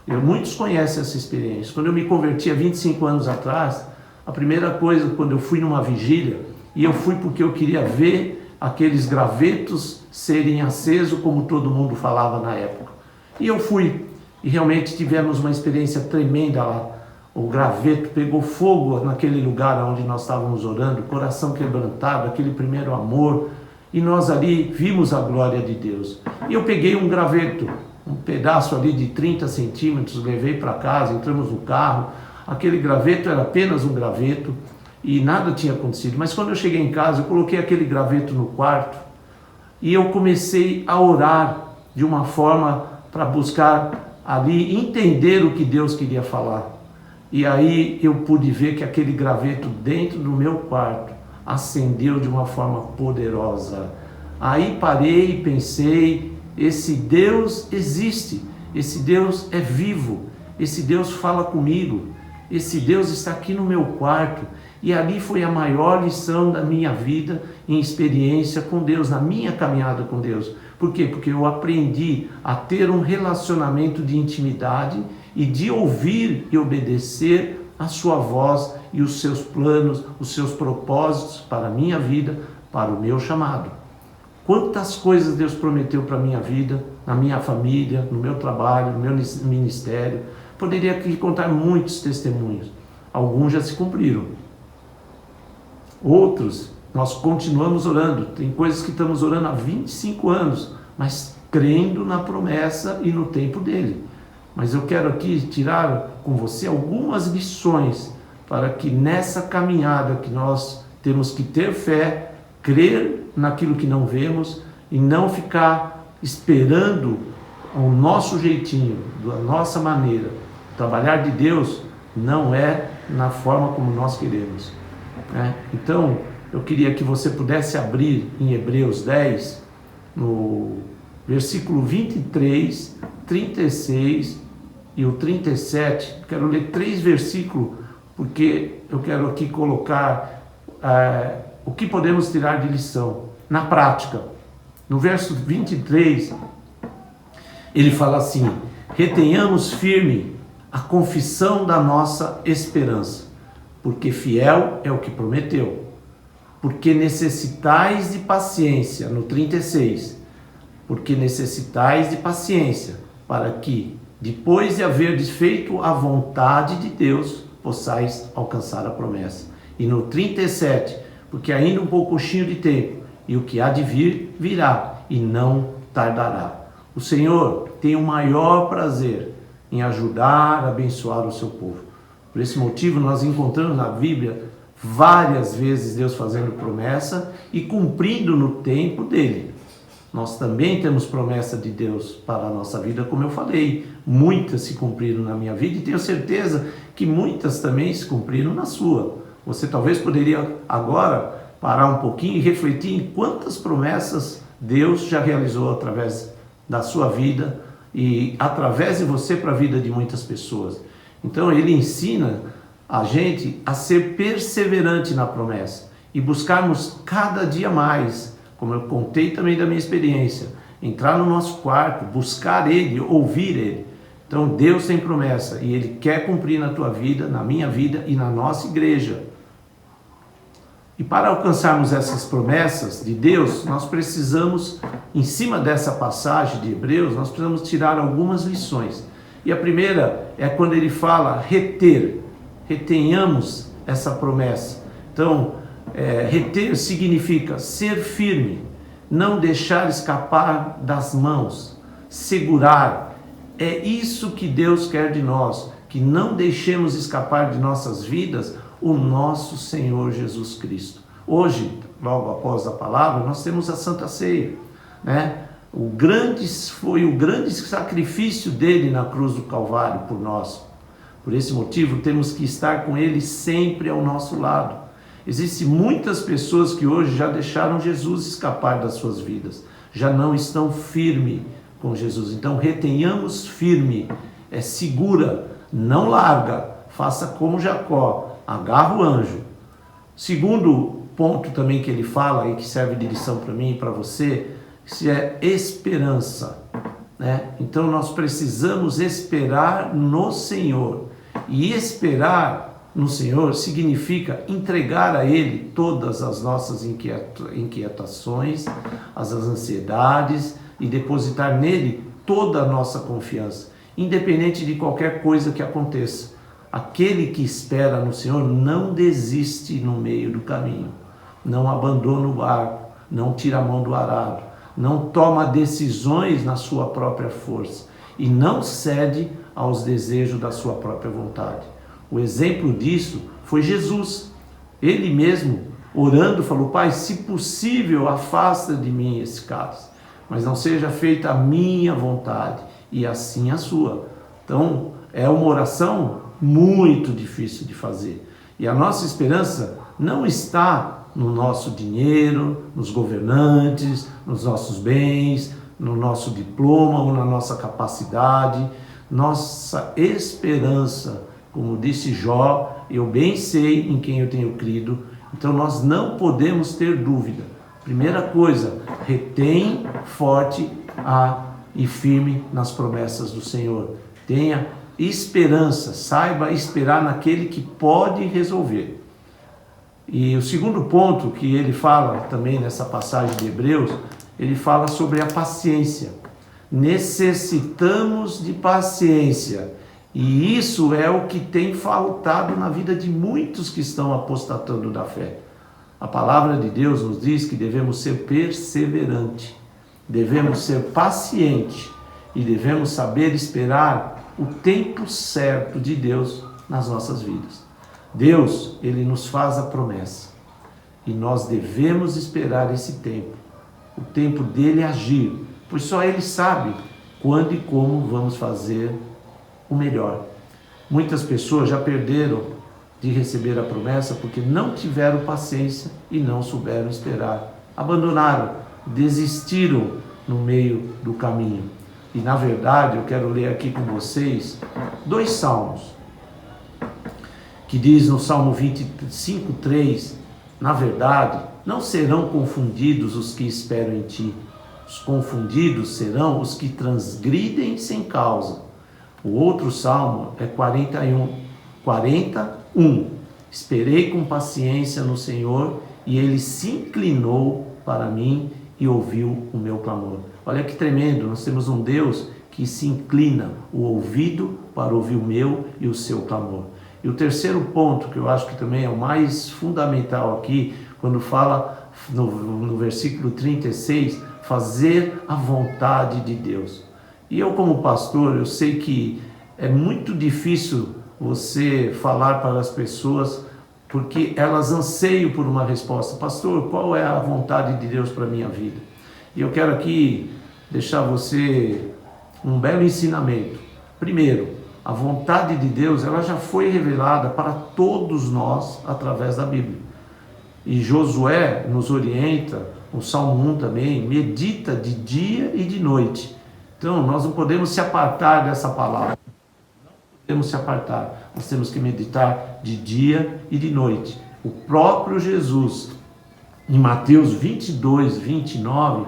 Muitos conhecem essa experiência. Quando eu me converti há 25 anos atrás, a primeira coisa, quando eu fui numa vigília, e eu fui porque eu queria ver aqueles gravetos serem acesos, como todo mundo falava na época. E eu fui, e realmente tivemos uma experiência tremenda lá. O graveto pegou fogo naquele lugar onde nós estávamos orando, coração quebrantado, aquele primeiro amor, e nós ali vimos a glória de Deus. E eu peguei um graveto, um pedaço ali de 30 centímetros, levei para casa, entramos no carro. Aquele graveto era apenas um graveto e nada tinha acontecido. Mas quando eu cheguei em casa, eu coloquei aquele graveto no quarto e eu comecei a orar de uma forma para buscar ali entender o que Deus queria falar. E aí eu pude ver que aquele graveto dentro do meu quarto acendeu de uma forma poderosa. Aí parei e pensei: esse Deus existe, esse Deus é vivo, esse Deus fala comigo, esse Deus está aqui no meu quarto. E ali foi a maior lição da minha vida em experiência com Deus, na minha caminhada com Deus. Por quê? Porque eu aprendi a ter um relacionamento de intimidade e de ouvir e obedecer a sua voz e os seus planos, os seus propósitos para a minha vida, para o meu chamado. Quantas coisas Deus prometeu para a minha vida, na minha família, no meu trabalho, no meu ministério. Poderia aqui contar muitos testemunhos. Alguns já se cumpriram. Outros, nós continuamos orando. Tem coisas que estamos orando há 25 anos, mas crendo na promessa e no tempo dele. Mas eu quero aqui tirar com você algumas lições para que nessa caminhada que nós temos que ter fé, crer naquilo que não vemos e não ficar esperando o nosso jeitinho, da nossa maneira. O trabalhar de Deus não é na forma como nós queremos, né? Então, eu queria que você pudesse abrir em Hebreus 10, no versículo 23, 36 e o 37. Quero ler 3 versículos, porque eu quero aqui colocar o que podemos tirar de lição na prática. No verso 23, ele fala assim: retenhamos firme a confissão da nossa esperança, porque fiel é o que prometeu. Porque necessitais de paciência, no 36, porque necessitais de paciência, para que, depois de haver feito a vontade de Deus, possais alcançar a promessa. E no 37, porque ainda um pouquinho de tempo, e o que há de vir, virá, e não tardará. O Senhor tem o maior prazer em ajudar, abençoar o seu povo. Por esse motivo, nós encontramos na Bíblia várias vezes Deus fazendo promessa e cumprindo no tempo dele. nós também temos promessa de Deus para a nossa vida, como eu falei. Muitas se cumpriram na minha vida e tenho certeza que muitas também se cumpriram na sua. Você talvez poderia agora parar um pouquinho e refletir em quantas promessas Deus já realizou através da sua vida e através de você para a vida de muitas pessoas. Então ele ensina a gente a ser perseverante na promessa e buscarmos cada dia mais, como eu contei também da minha experiência, entrar no nosso quarto, buscar Ele, ouvir Ele. Então Deus tem promessa e Ele quer cumprir na tua vida, na minha vida e na nossa igreja. E para alcançarmos essas promessas de Deus, nós precisamos, em cima dessa passagem de Hebreus, nós precisamos tirar algumas lições. E a primeira é quando ele fala reter, retenhamos essa promessa. Então, reter significa ser firme, não deixar escapar das mãos, segurar. É isso que Deus quer de nós, que não deixemos escapar de nossas vidas o nosso Senhor Jesus Cristo. Hoje, logo após a palavra, nós temos a Santa Ceia, né? Foi o grande sacrifício dele na cruz do Calvário por nós. Por esse motivo, temos que estar com ele sempre ao nosso lado. Existem muitas pessoas que hoje já deixaram Jesus escapar das suas vidas, já não estão firmes com Jesus. Então retenhamos firme, segura, não larga, faça como Jacó, agarra o anjo. Segundo ponto também que ele fala e que serve de lição para mim e para você, que é esperança, né? Então nós precisamos esperar no Senhor, e esperar no Senhor significa entregar a Ele todas as nossas inquietações, as ansiedades, e depositar nele toda a nossa confiança, independente de qualquer coisa que aconteça. Aquele que espera no Senhor não desiste no meio do caminho, não abandona o barco, não tira a mão do arado, não toma decisões na sua própria força e não cede aos desejos da sua própria vontade. O exemplo disso foi Jesus. Ele mesmo, orando, falou: Pai, se possível, afasta de mim esse cálice, mas não seja feita a minha vontade, e assim a sua. Então, é uma oração muito difícil de fazer. E a nossa esperança não está no nosso dinheiro, nos governantes, nos nossos bens, no nosso diploma ou na nossa capacidade. Nossa esperança, como disse Jó, eu bem sei em quem eu tenho crido. Então nós não podemos ter dúvida. Primeira coisa, retém forte e firme nas promessas do Senhor. Tenha esperança, saiba esperar naquele que pode resolver. E o segundo ponto que ele fala também nessa passagem de Hebreus, ele fala sobre a paciência. Necessitamos de paciência. E isso é o que tem faltado na vida de muitos que estão apostatando da fé. A palavra de Deus nos diz que devemos ser perseverantes, devemos ser pacientes e devemos saber esperar o tempo certo de Deus nas nossas vidas. Deus, Ele nos faz a promessa e nós devemos esperar esse tempo, o tempo dele agir, pois só Ele sabe quando e como vamos fazer o melhor. Muitas pessoas já perderam de receber a promessa porque não tiveram paciência e não souberam esperar. Abandonaram, desistiram no meio do caminho. E na verdade eu quero ler aqui com vocês 2 salmos, que diz no Salmo 25:3, na verdade, não serão confundidos os que esperam em ti. Os confundidos serão os que transgridem sem causa. O outro salmo é 41. Esperei com paciência no Senhor e Ele se inclinou para mim e ouviu o meu clamor. Olha que tremendo, nós temos um Deus que se inclina o ouvido para ouvir o meu e o seu clamor. E o terceiro ponto, que eu acho que também é o mais fundamental aqui, quando fala no versículo 36, fazer a vontade de Deus. E eu, como pastor, eu sei que é muito difícil você falar para as pessoas, porque elas anseiam por uma resposta. Pastor, qual é a vontade de Deus para a minha vida? E eu quero aqui deixar você um belo ensinamento. Primeiro, a vontade de Deus, ela já foi revelada para todos nós através da Bíblia. E Josué nos orienta, o Salmo 1 também, medita de dia e de noite. Então, nós não podemos se apartar dessa palavra. Não podemos se apartar. Nós temos que meditar de dia e de noite. O próprio Jesus, em Mateus 22, 29,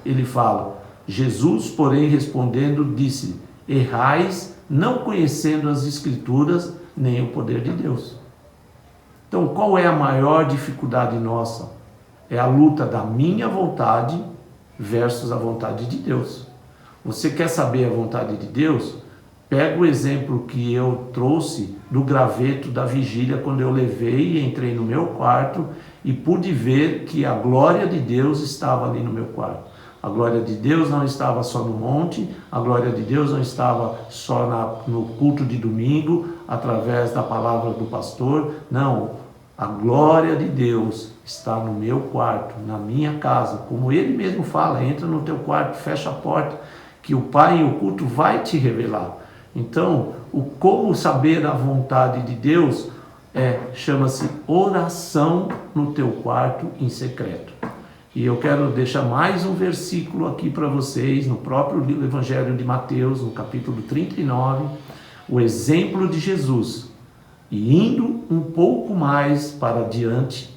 ele fala: Jesus, porém, respondendo, disse: errais, não conhecendo as Escrituras, nem o poder de Deus. Então, qual é a maior dificuldade nossa? É a luta da minha vontade versus a vontade de Deus. Você quer saber a vontade de Deus? Pega o exemplo que eu trouxe do graveto da vigília, quando eu levei e entrei no meu quarto e pude ver que a glória de Deus estava ali no meu quarto. A glória de Deus não estava só no monte, a glória de Deus não estava só no culto de domingo, através da palavra do pastor. Não, a glória de Deus está no meu quarto, na minha casa. Como ele mesmo fala, entra no teu quarto, fecha a porta, que o Pai em oculto vai te revelar. Então, o como saber a vontade de Deus chama-se oração no teu quarto em secreto. E eu quero deixar mais um versículo aqui para vocês, no próprio Evangelho de Mateus, no capítulo 39, o exemplo de Jesus. E indo um pouco mais para diante,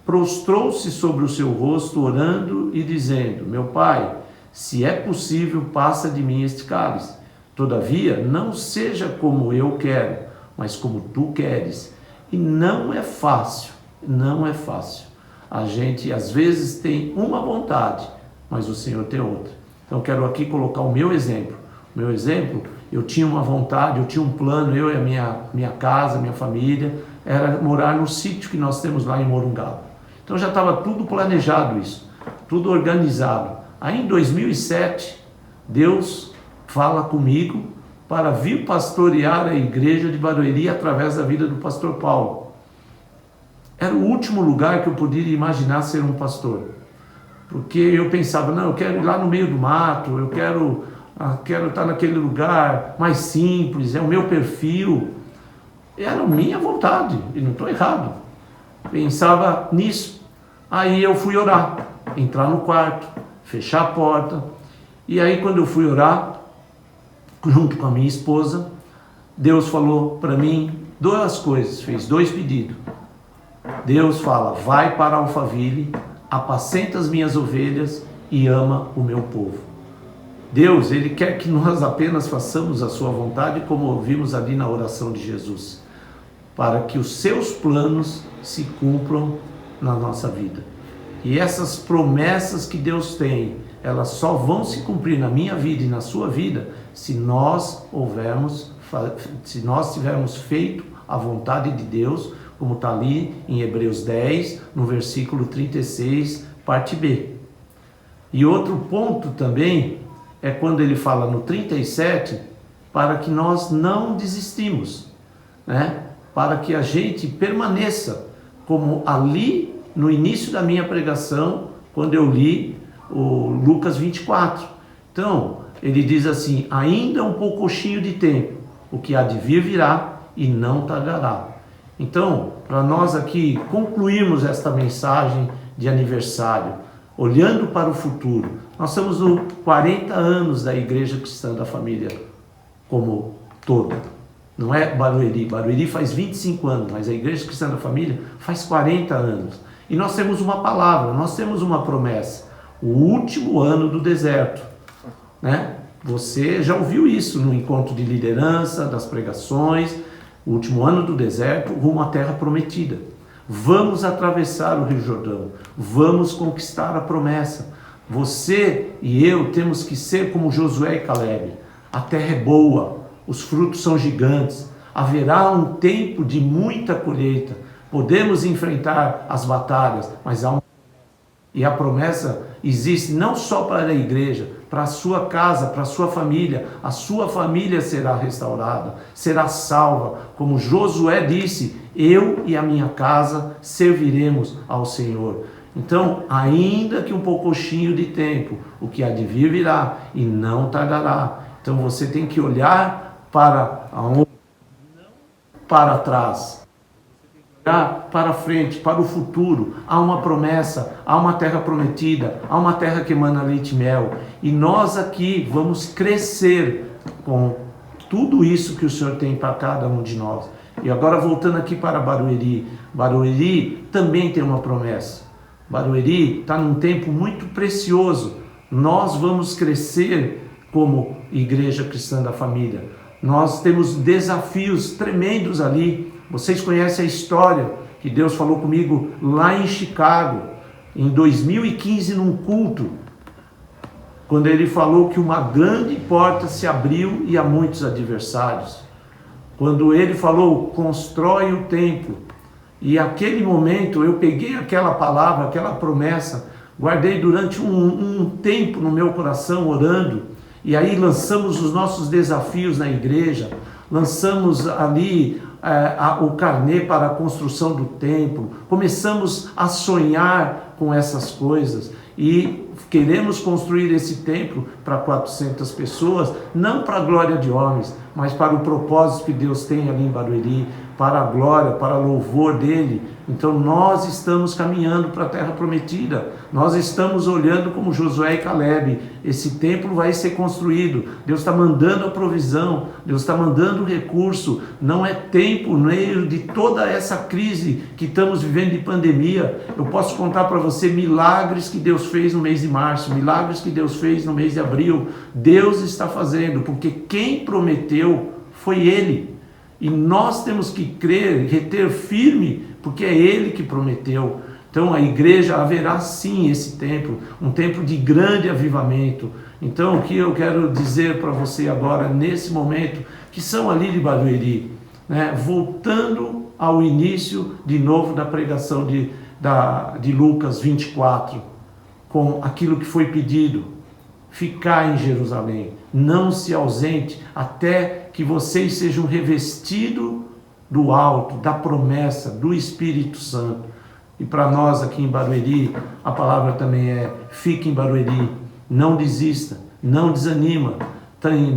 prostrou-se sobre o seu rosto, orando e dizendo: meu Pai, se é possível, passa de mim este cálice. Todavia, não seja como eu quero, mas como tu queres. E não é fácil, não é fácil. A gente às vezes tem uma vontade, mas o Senhor tem outra. Então eu quero aqui colocar o meu exemplo. O meu exemplo, eu tinha uma vontade, eu tinha um plano, eu e a minha casa, minha família, era morar no sítio que nós temos lá em Morungaba. Então já estava tudo planejado isso, tudo organizado. Aí em 2007, Deus fala comigo para vir pastorear a igreja de Barueri através da vida do pastor Paulo. Era o último lugar que eu poderia imaginar ser um pastor. Porque eu pensava, não, eu quero ir lá no meio do mato, eu quero estar naquele lugar mais simples, é o meu perfil. Era a minha vontade, e não estou errado. Pensava nisso. Aí eu fui orar, entrar no quarto, fechar a porta. E aí quando eu fui orar, junto com a minha esposa, Deus falou para mim duas coisas, fez dois pedidos. Deus fala: vai para Alphaville, apacenta as minhas ovelhas e ama o meu povo. Deus, Ele quer que nós apenas façamos a sua vontade, como ouvimos ali na oração de Jesus, para que os seus planos se cumpram na nossa vida. E essas promessas que Deus tem, elas só vão se cumprir na minha vida e na sua vida se nós tivermos feito a vontade de Deus, como está ali em Hebreus 10, no versículo 36, parte B. E outro ponto também é quando ele fala no 37, para que nós não desistimos, né? Para que a gente permaneça, como ali no início da minha pregação, quando eu li o Lucas 24. Então, ele diz assim: ainda um pouquinho de tempo, o que há de vir virá e não tardará. Então, para nós aqui concluirmos esta mensagem de aniversário, olhando para o futuro, nós estamos nos 40 anos da Igreja Cristã da Família como toda. Não é Barueri. Barueri faz 25 anos, mas a Igreja Cristã da Família faz 40 anos. E nós temos uma palavra, nós temos uma promessa. O último ano do deserto, né? Você já ouviu isso no encontro de liderança, das pregações. O último ano do deserto, rumo à terra prometida. Vamos atravessar o Rio Jordão. Vamos conquistar a promessa. Você e eu temos que ser como Josué e Caleb. A terra é boa, os frutos são gigantes. Haverá um tempo de muita colheita. Podemos enfrentar as batalhas, mas há uma... E a promessa existe não só para a igreja, para a sua casa, para a sua família. A sua família será restaurada, será salva. Como Josué disse: eu e a minha casa serviremos ao Senhor. Então, ainda que um pouquinho de tempo, o que há de vir virá e não tardará. Então você tem que olhar para aonde, não para trás. Olhar para frente, para o futuro. Há uma promessa, há uma terra prometida, há uma terra que emana leite e mel. E nós aqui vamos crescer com tudo isso que o Senhor tem para cada um de nós. E agora voltando aqui para Barueri. Barueri também tem uma promessa. Barueri está num tempo muito precioso. Nós vamos crescer como Igreja Cristã da Família. Nós temos desafios tremendos ali. Vocês conhecem a história que Deus falou comigo lá em Chicago, em 2015, num culto, quando Ele falou que uma grande porta se abriu e há muitos adversários. Quando Ele falou, constrói o templo. E aquele momento eu peguei aquela palavra, aquela promessa, guardei durante um tempo no meu coração orando. E aí lançamos os nossos desafios na igreja, lançamos ali o carnê para a construção do templo, começamos a sonhar com essas coisas e queremos construir esse templo para 400 pessoas, não para a glória de homens, mas para o propósito que Deus tem ali em Barueri, para a glória, para o louvor dele. Então nós estamos caminhando para a terra prometida, nós estamos olhando como Josué e Calebe, esse templo vai ser construído, Deus está mandando a provisão, Deus está mandando o recurso, não é tempo, no meio de toda essa crise que estamos vivendo de pandemia, eu posso contar para você milagres que Deus fez no mês de março, milagres que Deus fez no mês de abril, Deus está fazendo, porque quem prometeu foi Ele. E nós temos que crer, reter firme, porque é Ele que prometeu. Então a igreja haverá sim esse tempo, um tempo de grande avivamento. Então o que eu quero dizer para você agora, nesse momento, que são ali de Barueri, né? Voltando ao início de novo da pregação de Lucas 24, com aquilo que foi pedido, ficar em Jerusalém, não se ausente, até que vocês sejam revestidos do alto, da promessa, do Espírito Santo. E para nós aqui em Barueri, a palavra também é, fique em Barueri, não desista, não desanima, tem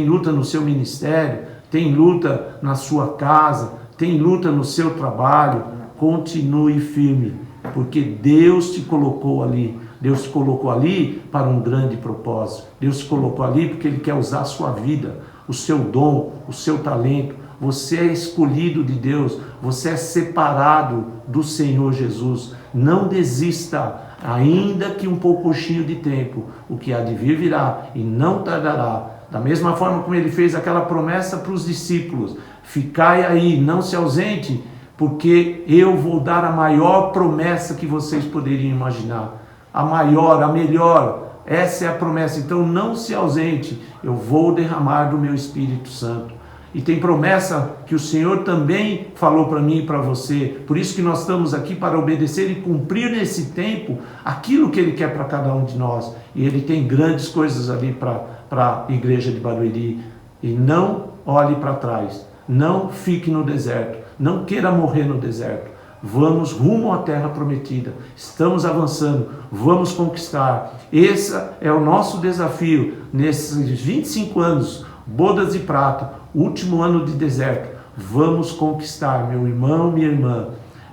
luta no seu ministério, tem luta na sua casa, tem luta no seu trabalho, continue firme, porque Deus te colocou ali. Deus te colocou ali para um grande propósito. Deus te colocou ali porque Ele quer usar a sua vida, o seu dom, o seu talento. Você é escolhido de Deus, você é separado do Senhor Jesus. Não desista, ainda que um pouquinho de tempo. O que há de vir virá e não tardará. Da mesma forma como Ele fez aquela promessa para os discípulos. Ficai aí, não se ausente, porque eu vou dar a maior promessa que vocês poderiam imaginar. A maior, a melhor, essa é a promessa. Então não se ausente, eu vou derramar do meu Espírito Santo. E tem promessa que o Senhor também falou para mim e para você. Por isso que nós estamos aqui para obedecer e cumprir nesse tempo aquilo que Ele quer para cada um de nós. E Ele tem grandes coisas ali para a igreja de Barueri. E não olhe para trás, não fique no deserto, não queira morrer no deserto. Vamos rumo à terra prometida, estamos avançando, vamos conquistar. Esse é o nosso desafio nesses 25 anos, bodas de prata, último ano de deserto. Vamos conquistar, meu irmão, minha irmã.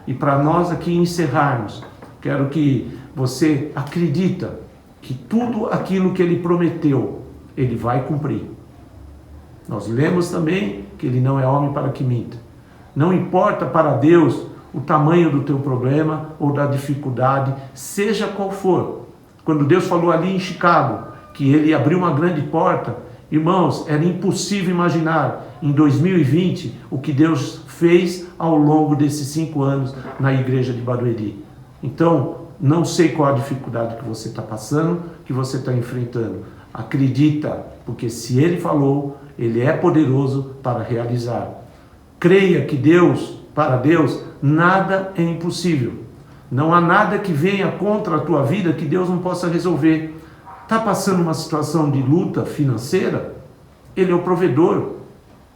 E para nós aqui encerrarmos, quero que você acredita que tudo aquilo que Ele prometeu, Ele vai cumprir. Nós lemos também que Ele não é homem para que minta. Não importa para Deus o tamanho do teu problema ou da dificuldade, seja qual for. Quando Deus falou ali em Chicago que Ele abriu uma grande porta, irmãos, era impossível imaginar em 2020 o que Deus fez ao longo desses 5 anos na igreja de Barueri. Então, não sei qual a dificuldade que você está passando, que você está enfrentando. Acredita, porque se Ele falou, Ele é poderoso para realizar. Creia que para Deus, nada é impossível. Não há nada que venha contra a tua vida que Deus não possa resolver. Está passando uma situação de luta financeira? Ele é o provedor.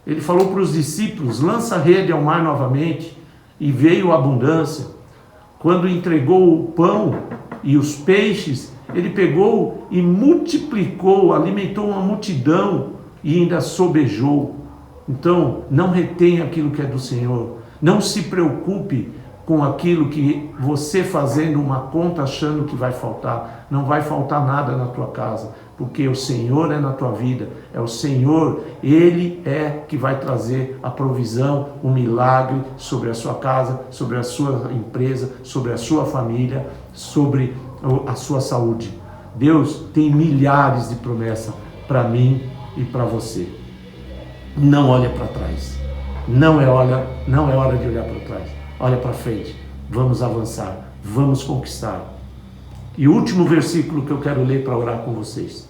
Ele falou para os discípulos, lança a rede ao mar novamente, e veio a abundância. Quando entregou o pão e os peixes, ele pegou e multiplicou, alimentou uma multidão e ainda sobejou. Então, não retenha aquilo que é do Senhor. Não se preocupe com aquilo que você fazendo uma conta achando que vai faltar. Não vai faltar nada na tua casa, porque o Senhor é na tua vida. É o Senhor, Ele é que vai trazer a provisão, o milagre sobre a sua casa, sobre a sua empresa, sobre a sua família, sobre a sua saúde. Deus tem milhares de promessas para mim e para você. Não olha para trás. Não é hora de olhar para trás. Olha para frente. Vamos avançar. Vamos conquistar. E o último versículo que eu quero ler para orar com vocês.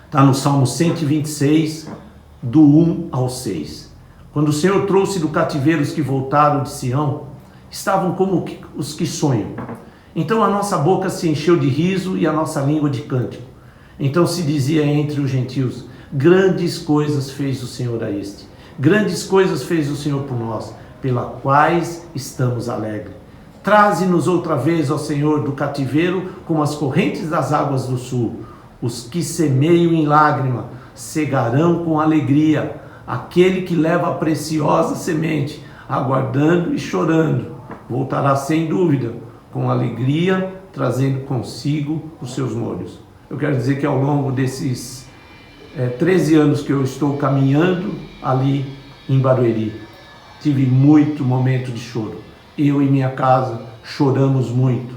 Está no Salmo 126, do 1 ao 6. Quando o Senhor trouxe do cativeiro os que voltaram de Sião, estavam como os que sonham. Então a nossa boca se encheu de riso e a nossa língua de cântico. Então se dizia entre os gentios: grandes coisas fez o Senhor a este. Grandes coisas fez o Senhor por nós, pelas quais estamos alegres. Traze-nos outra vez, ó Senhor, do cativeiro, como as correntes das águas do sul. Os que semeiam em lágrima cegarão com alegria. Aquele que leva a preciosa semente, aguardando e chorando, voltará sem dúvida, com alegria, trazendo consigo os seus molhos. Eu quero dizer que ao longo desses 13 anos que eu estou caminhando ali em Barueri, tive muito momento de choro. Eu e minha casa choramos muito,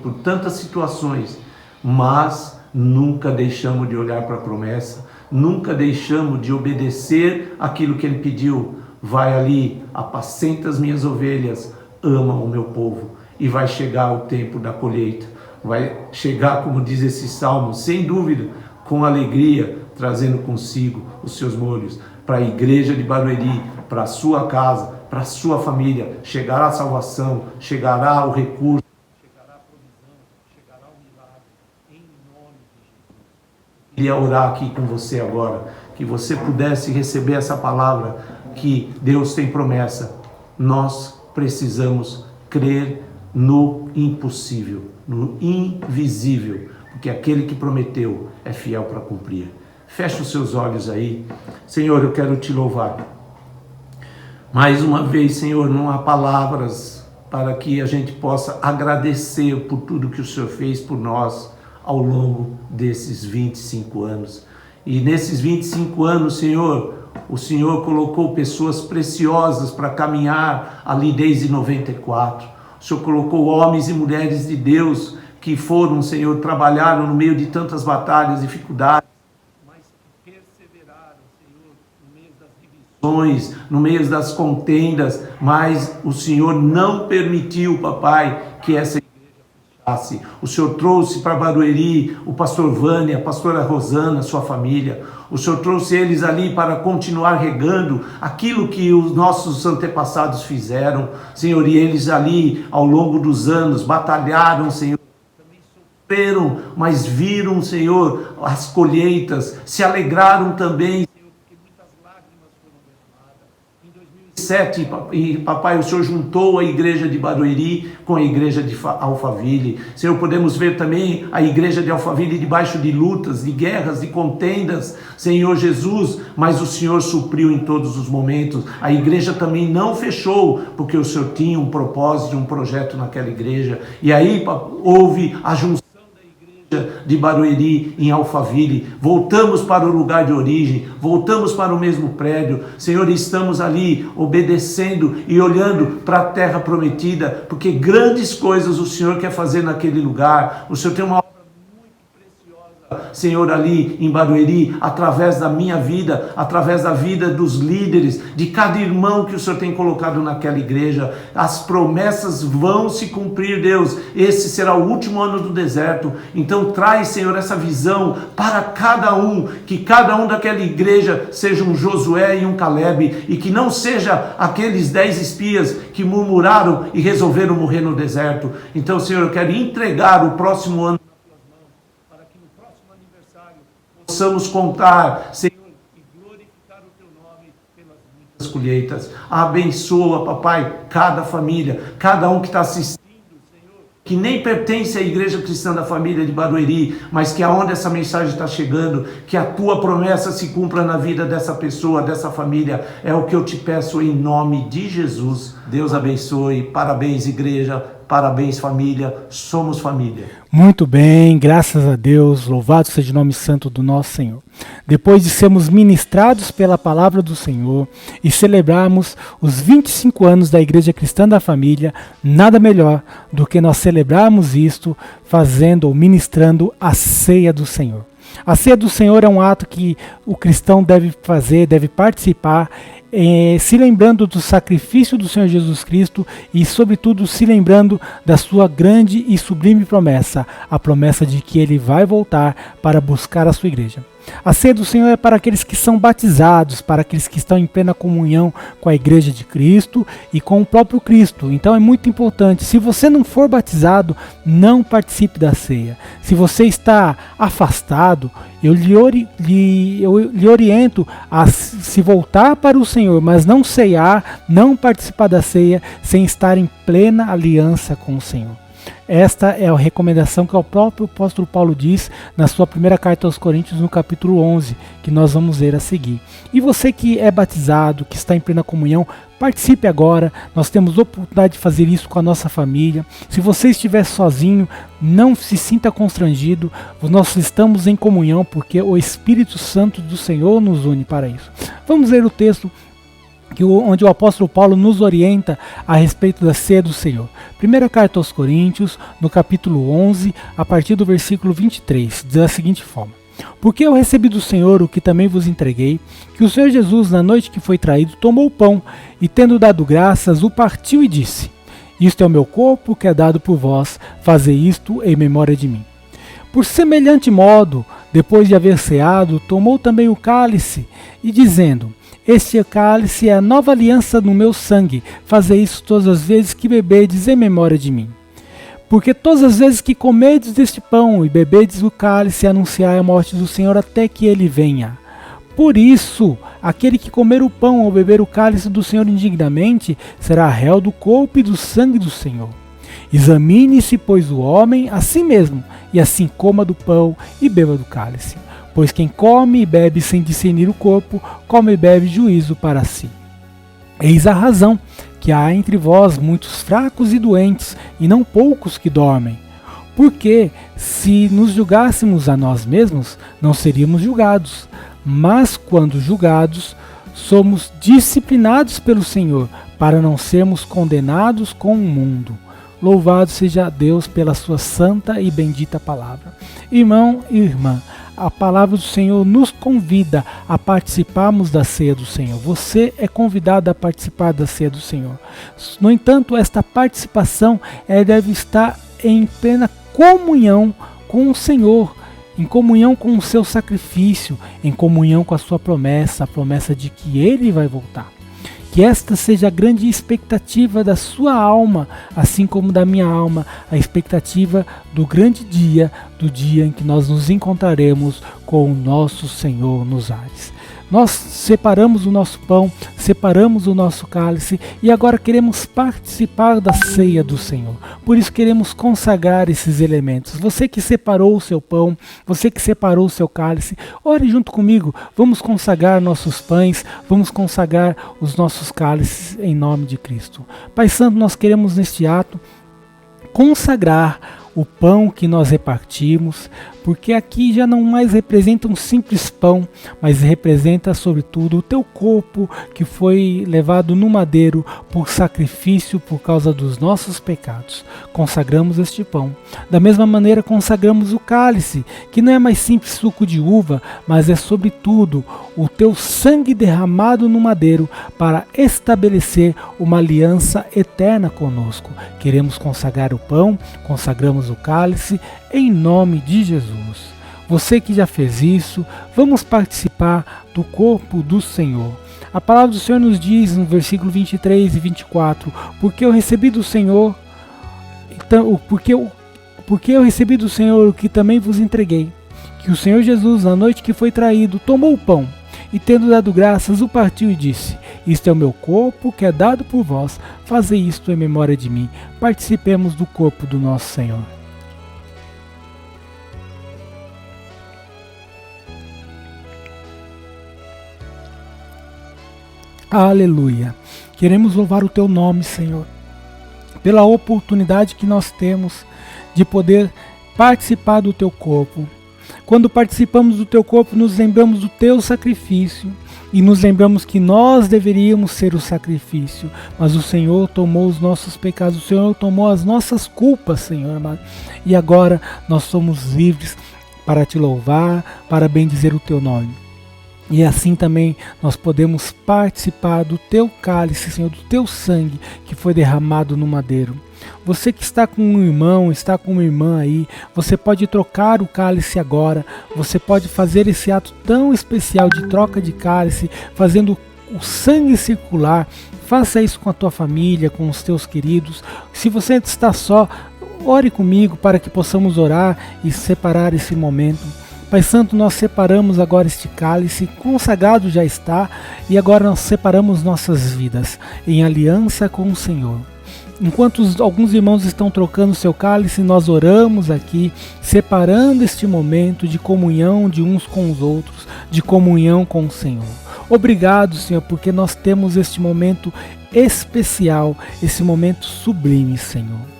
por tantas situações, mas nunca deixamos de olhar para a promessa, nunca deixamos de obedecer aquilo que Ele pediu. Vai ali, apacenta as minhas ovelhas, ama o meu povo, e vai chegar o tempo da colheita. Vai chegar, como diz esse salmo, sem dúvida, com alegria, trazendo consigo os seus molhos. Para a igreja de Barueri, para a sua casa, para a sua família, chegará a salvação, chegará o recurso, chegará a provisão, chegará o milagre, em nome de Jesus. Eu queria orar aqui com você agora, que você pudesse receber essa palavra, que Deus tem promessa. Nós precisamos crer no impossível, no invisível, porque aquele que prometeu é fiel para cumprir. Feche os seus olhos aí. Senhor, eu quero te louvar. Mais uma vez, Senhor, não há palavras para que a gente possa agradecer por tudo que o Senhor fez por nós ao longo desses 25 anos. E nesses 25 anos, Senhor, o Senhor colocou pessoas preciosas para caminhar ali desde 94. O Senhor colocou homens e mulheres de Deus que foram, Senhor, trabalharam no meio de tantas batalhas, dificuldades, mas perseveraram, Senhor, no meio das divisões, no meio das contendas, mas o Senhor não permitiu, papai, que essa igreja fechasse. O Senhor trouxe para Barueri o pastor Vânia, a pastora Rosana, sua família. O Senhor trouxe eles ali para continuar regando aquilo que os nossos antepassados fizeram, Senhor, e eles ali, ao longo dos anos, batalharam, Senhor, também sofreram, mas viram, Senhor, as colheitas, se alegraram também, Senhor, porque muitas lágrimas foram derramadas. Em 2007, e papai, o Senhor juntou a igreja de Barueri com a igreja de Alphaville. Senhor, podemos ver também a igreja de Alphaville debaixo de lutas, de guerras, de contendas, Senhor Jesus, mas o Senhor supriu em todos os momentos. A igreja também não fechou, porque o Senhor tinha um propósito, um projeto naquela igreja. E aí houve a junção de Barueri em Alphaville. Voltamos para o lugar de origem, voltamos para o mesmo prédio. Senhor, estamos ali obedecendo e olhando para a terra prometida, porque grandes coisas o Senhor quer fazer naquele lugar. O Senhor tem uma obra muito preciosa, Senhor, ali em Barueri, através da minha vida, através da vida dos líderes, de cada irmão que o Senhor tem colocado naquela igreja. As promessas vão se cumprir, Deus. Esse será o último ano do deserto. Então traz, Senhor, essa visão para cada um, que cada um daquela igreja seja um Josué e um Caleb, e que não seja aqueles 10 espias que murmuraram e resolveram morrer no deserto. Então, Senhor, eu quero entregar o próximo ano para que no próximo aniversário possamos contar, Senhor, e glorificar o Teu nome pelas muitas colheitas. Abençoa, papai, cada família, cada um que está assistindo, que nem pertence à Igreja Cristã da Família de Barueri, mas que aonde essa mensagem está chegando, que a tua promessa se cumpra na vida dessa pessoa, dessa família, é o que eu te peço em nome de Jesus. Deus abençoe, parabéns igreja, parabéns família, somos família. Muito bem, graças a Deus, louvado seja o nome santo do nosso Senhor. Depois de sermos ministrados pela palavra do Senhor e celebrarmos os 25 anos da Igreja Cristã da Família, nada melhor do que nós celebrarmos isto fazendo ou ministrando a ceia do Senhor. A ceia do Senhor é um ato que o cristão deve fazer, deve participar, se lembrando do sacrifício do Senhor Jesus Cristo e, sobretudo, se lembrando da sua grande e sublime promessa, a promessa de que Ele vai voltar para buscar a sua igreja. A ceia do Senhor é para aqueles que são batizados, para aqueles que estão em plena comunhão com a igreja de Cristo e com o próprio Cristo. Então é muito importante, se você não for batizado, não participe da ceia. Se você está afastado, eu lhe oriento a se voltar para o Senhor, mas não ceiar, não participar da ceia, sem estar em plena aliança com o Senhor. Esta é a recomendação que o próprio apóstolo Paulo diz na sua primeira carta aos Coríntios, no capítulo 11, que nós vamos ver a seguir. E você que é batizado, que está em plena comunhão, participe agora. Nós temos a oportunidade de fazer isso com a nossa família. Se você estiver sozinho, não se sinta constrangido. Nós estamos em comunhão porque o Espírito Santo do Senhor nos une para isso. Vamos ler o texto onde o apóstolo Paulo nos orienta a respeito da ceia do Senhor. Primeira carta aos Coríntios, no capítulo 11, a partir do versículo 23, diz da seguinte forma: Porque eu recebi do Senhor o que também vos entreguei, que o Senhor Jesus, na noite que foi traído, tomou o pão, e tendo dado graças, o partiu e disse: Isto é o meu corpo que é dado por vós, fazei isto em memória de mim. Por semelhante modo, depois de haver ceado, tomou também o cálice, e dizendo: Este cálice é a nova aliança no meu sangue, fazei isso todas as vezes que bebedes em memória de mim. Porque todas as vezes que comedes deste pão e bebedes o cálice, anunciai a morte do Senhor até que ele venha. Por isso, aquele que comer o pão ou beber o cálice do Senhor indignamente, será réu do corpo e do sangue do Senhor. Examine-se, pois, o homem a si mesmo, e assim coma do pão e beba do cálice. Pois quem come e bebe sem discernir o corpo, come e bebe juízo para si. Eis a razão que há entre vós muitos fracos e doentes, e não poucos que dormem. Porque, se nos julgássemos a nós mesmos, não seríamos julgados. Mas, quando julgados, somos disciplinados pelo Senhor, para não sermos condenados com o mundo. Louvado seja Deus pela sua santa e bendita palavra. Irmão e irmã, a palavra do Senhor nos convida a participarmos da ceia do Senhor. Você é convidado a participar da ceia do Senhor. No entanto, esta participação deve estar em plena comunhão com o Senhor, em comunhão com o seu sacrifício, em comunhão com a sua promessa, a promessa de que Ele vai voltar. Que esta seja a grande expectativa da sua alma, assim como da minha alma, a expectativa do grande dia, do dia em que nós nos encontraremos com o nosso Senhor nos ares. Nós separamos o nosso pão, separamos o nosso cálice e agora queremos participar da ceia do Senhor. Por isso queremos consagrar esses elementos. Você que separou o seu pão, você que separou o seu cálice, ore junto comigo. Vamos consagrar nossos pães, vamos consagrar os nossos cálices em nome de Cristo. Pai Santo, nós queremos neste ato consagrar o pão que nós repartimos, porque aqui já não mais representa um simples pão, mas representa sobretudo o teu corpo que foi levado no madeiro por sacrifício por causa dos nossos pecados. Consagramos este pão. Da mesma maneira consagramos o cálice, que não é mais simples suco de uva, mas é sobretudo o teu sangue derramado no madeiro para estabelecer uma aliança eterna conosco. Queremos consagrar o pão, consagramos o cálice em nome de Jesus. Você que já fez isso, vamos participar do corpo do Senhor. A palavra do Senhor nos diz no versículo 23 e 24: Porque eu recebi do Senhor, porque eu recebi do Senhor o que também vos entreguei, que o Senhor Jesus, na noite que foi traído, tomou o pão, e tendo dado graças, o partiu e disse: Isto é o meu corpo que é dado por vós. Fazei isto em memória de mim. Participemos do corpo do nosso Senhor. Aleluia. Queremos louvar o teu nome, Senhor, pela oportunidade que nós temos de poder participar do teu corpo. Quando participamos do teu corpo, nos lembramos do teu sacrifício e nos lembramos que nós deveríamos ser o sacrifício, mas o Senhor tomou os nossos pecados, o Senhor tomou as nossas culpas, Senhor amado. E agora nós somos livres para te louvar, para bendizer o teu nome. E assim também nós podemos participar do teu cálice, Senhor, do teu sangue que foi derramado no madeiro. Você que está com um irmão, está com uma irmã aí, você pode trocar o cálice agora. Você pode fazer esse ato tão especial de troca de cálice, fazendo o sangue circular. Faça isso com a tua família, com os teus queridos. Se você está só, ore comigo para que possamos orar e separar esse momento. Pai Santo, nós separamos agora este cálice, consagrado já está, e agora nós separamos nossas vidas em aliança com o Senhor. Enquanto alguns irmãos estão trocando seu cálice, nós oramos aqui, separando este momento de comunhão de uns com os outros, de comunhão com o Senhor. Obrigado, Senhor, porque nós temos este momento especial, esse momento sublime, Senhor.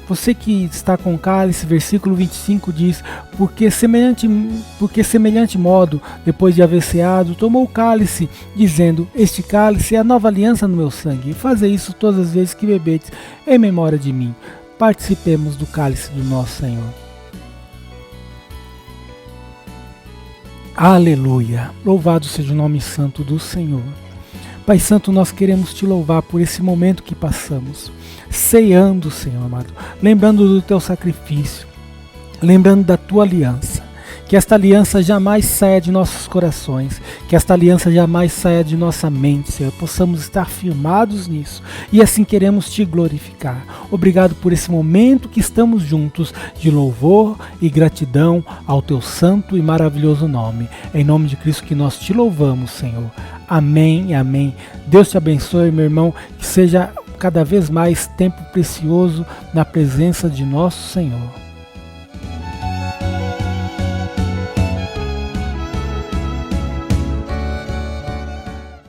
Você que está com o cálice, versículo 25 diz: porque semelhante modo, depois de haver ceado, tomou o cálice, dizendo: este cálice é a nova aliança no meu sangue. E fazer isso todas as vezes que bebedes, em memória de mim. Participemos do cálice do nosso Senhor. Aleluia! Louvado seja o nome santo do Senhor. Pai Santo, nós queremos te louvar por esse momento que passamos, ceando, Senhor amado, lembrando do teu sacrifício, lembrando da tua aliança. Que esta aliança jamais saia de nossos corações, que esta aliança jamais saia de nossa mente, Senhor. Possamos estar firmados nisso e assim queremos te glorificar. Obrigado por esse momento que estamos juntos de louvor e gratidão ao teu santo e maravilhoso nome. Em nome de Cristo que nós te louvamos, Senhor. Amém e amém. Deus te abençoe, meu irmão, que seja cada vez mais tempo precioso na presença de nosso Senhor.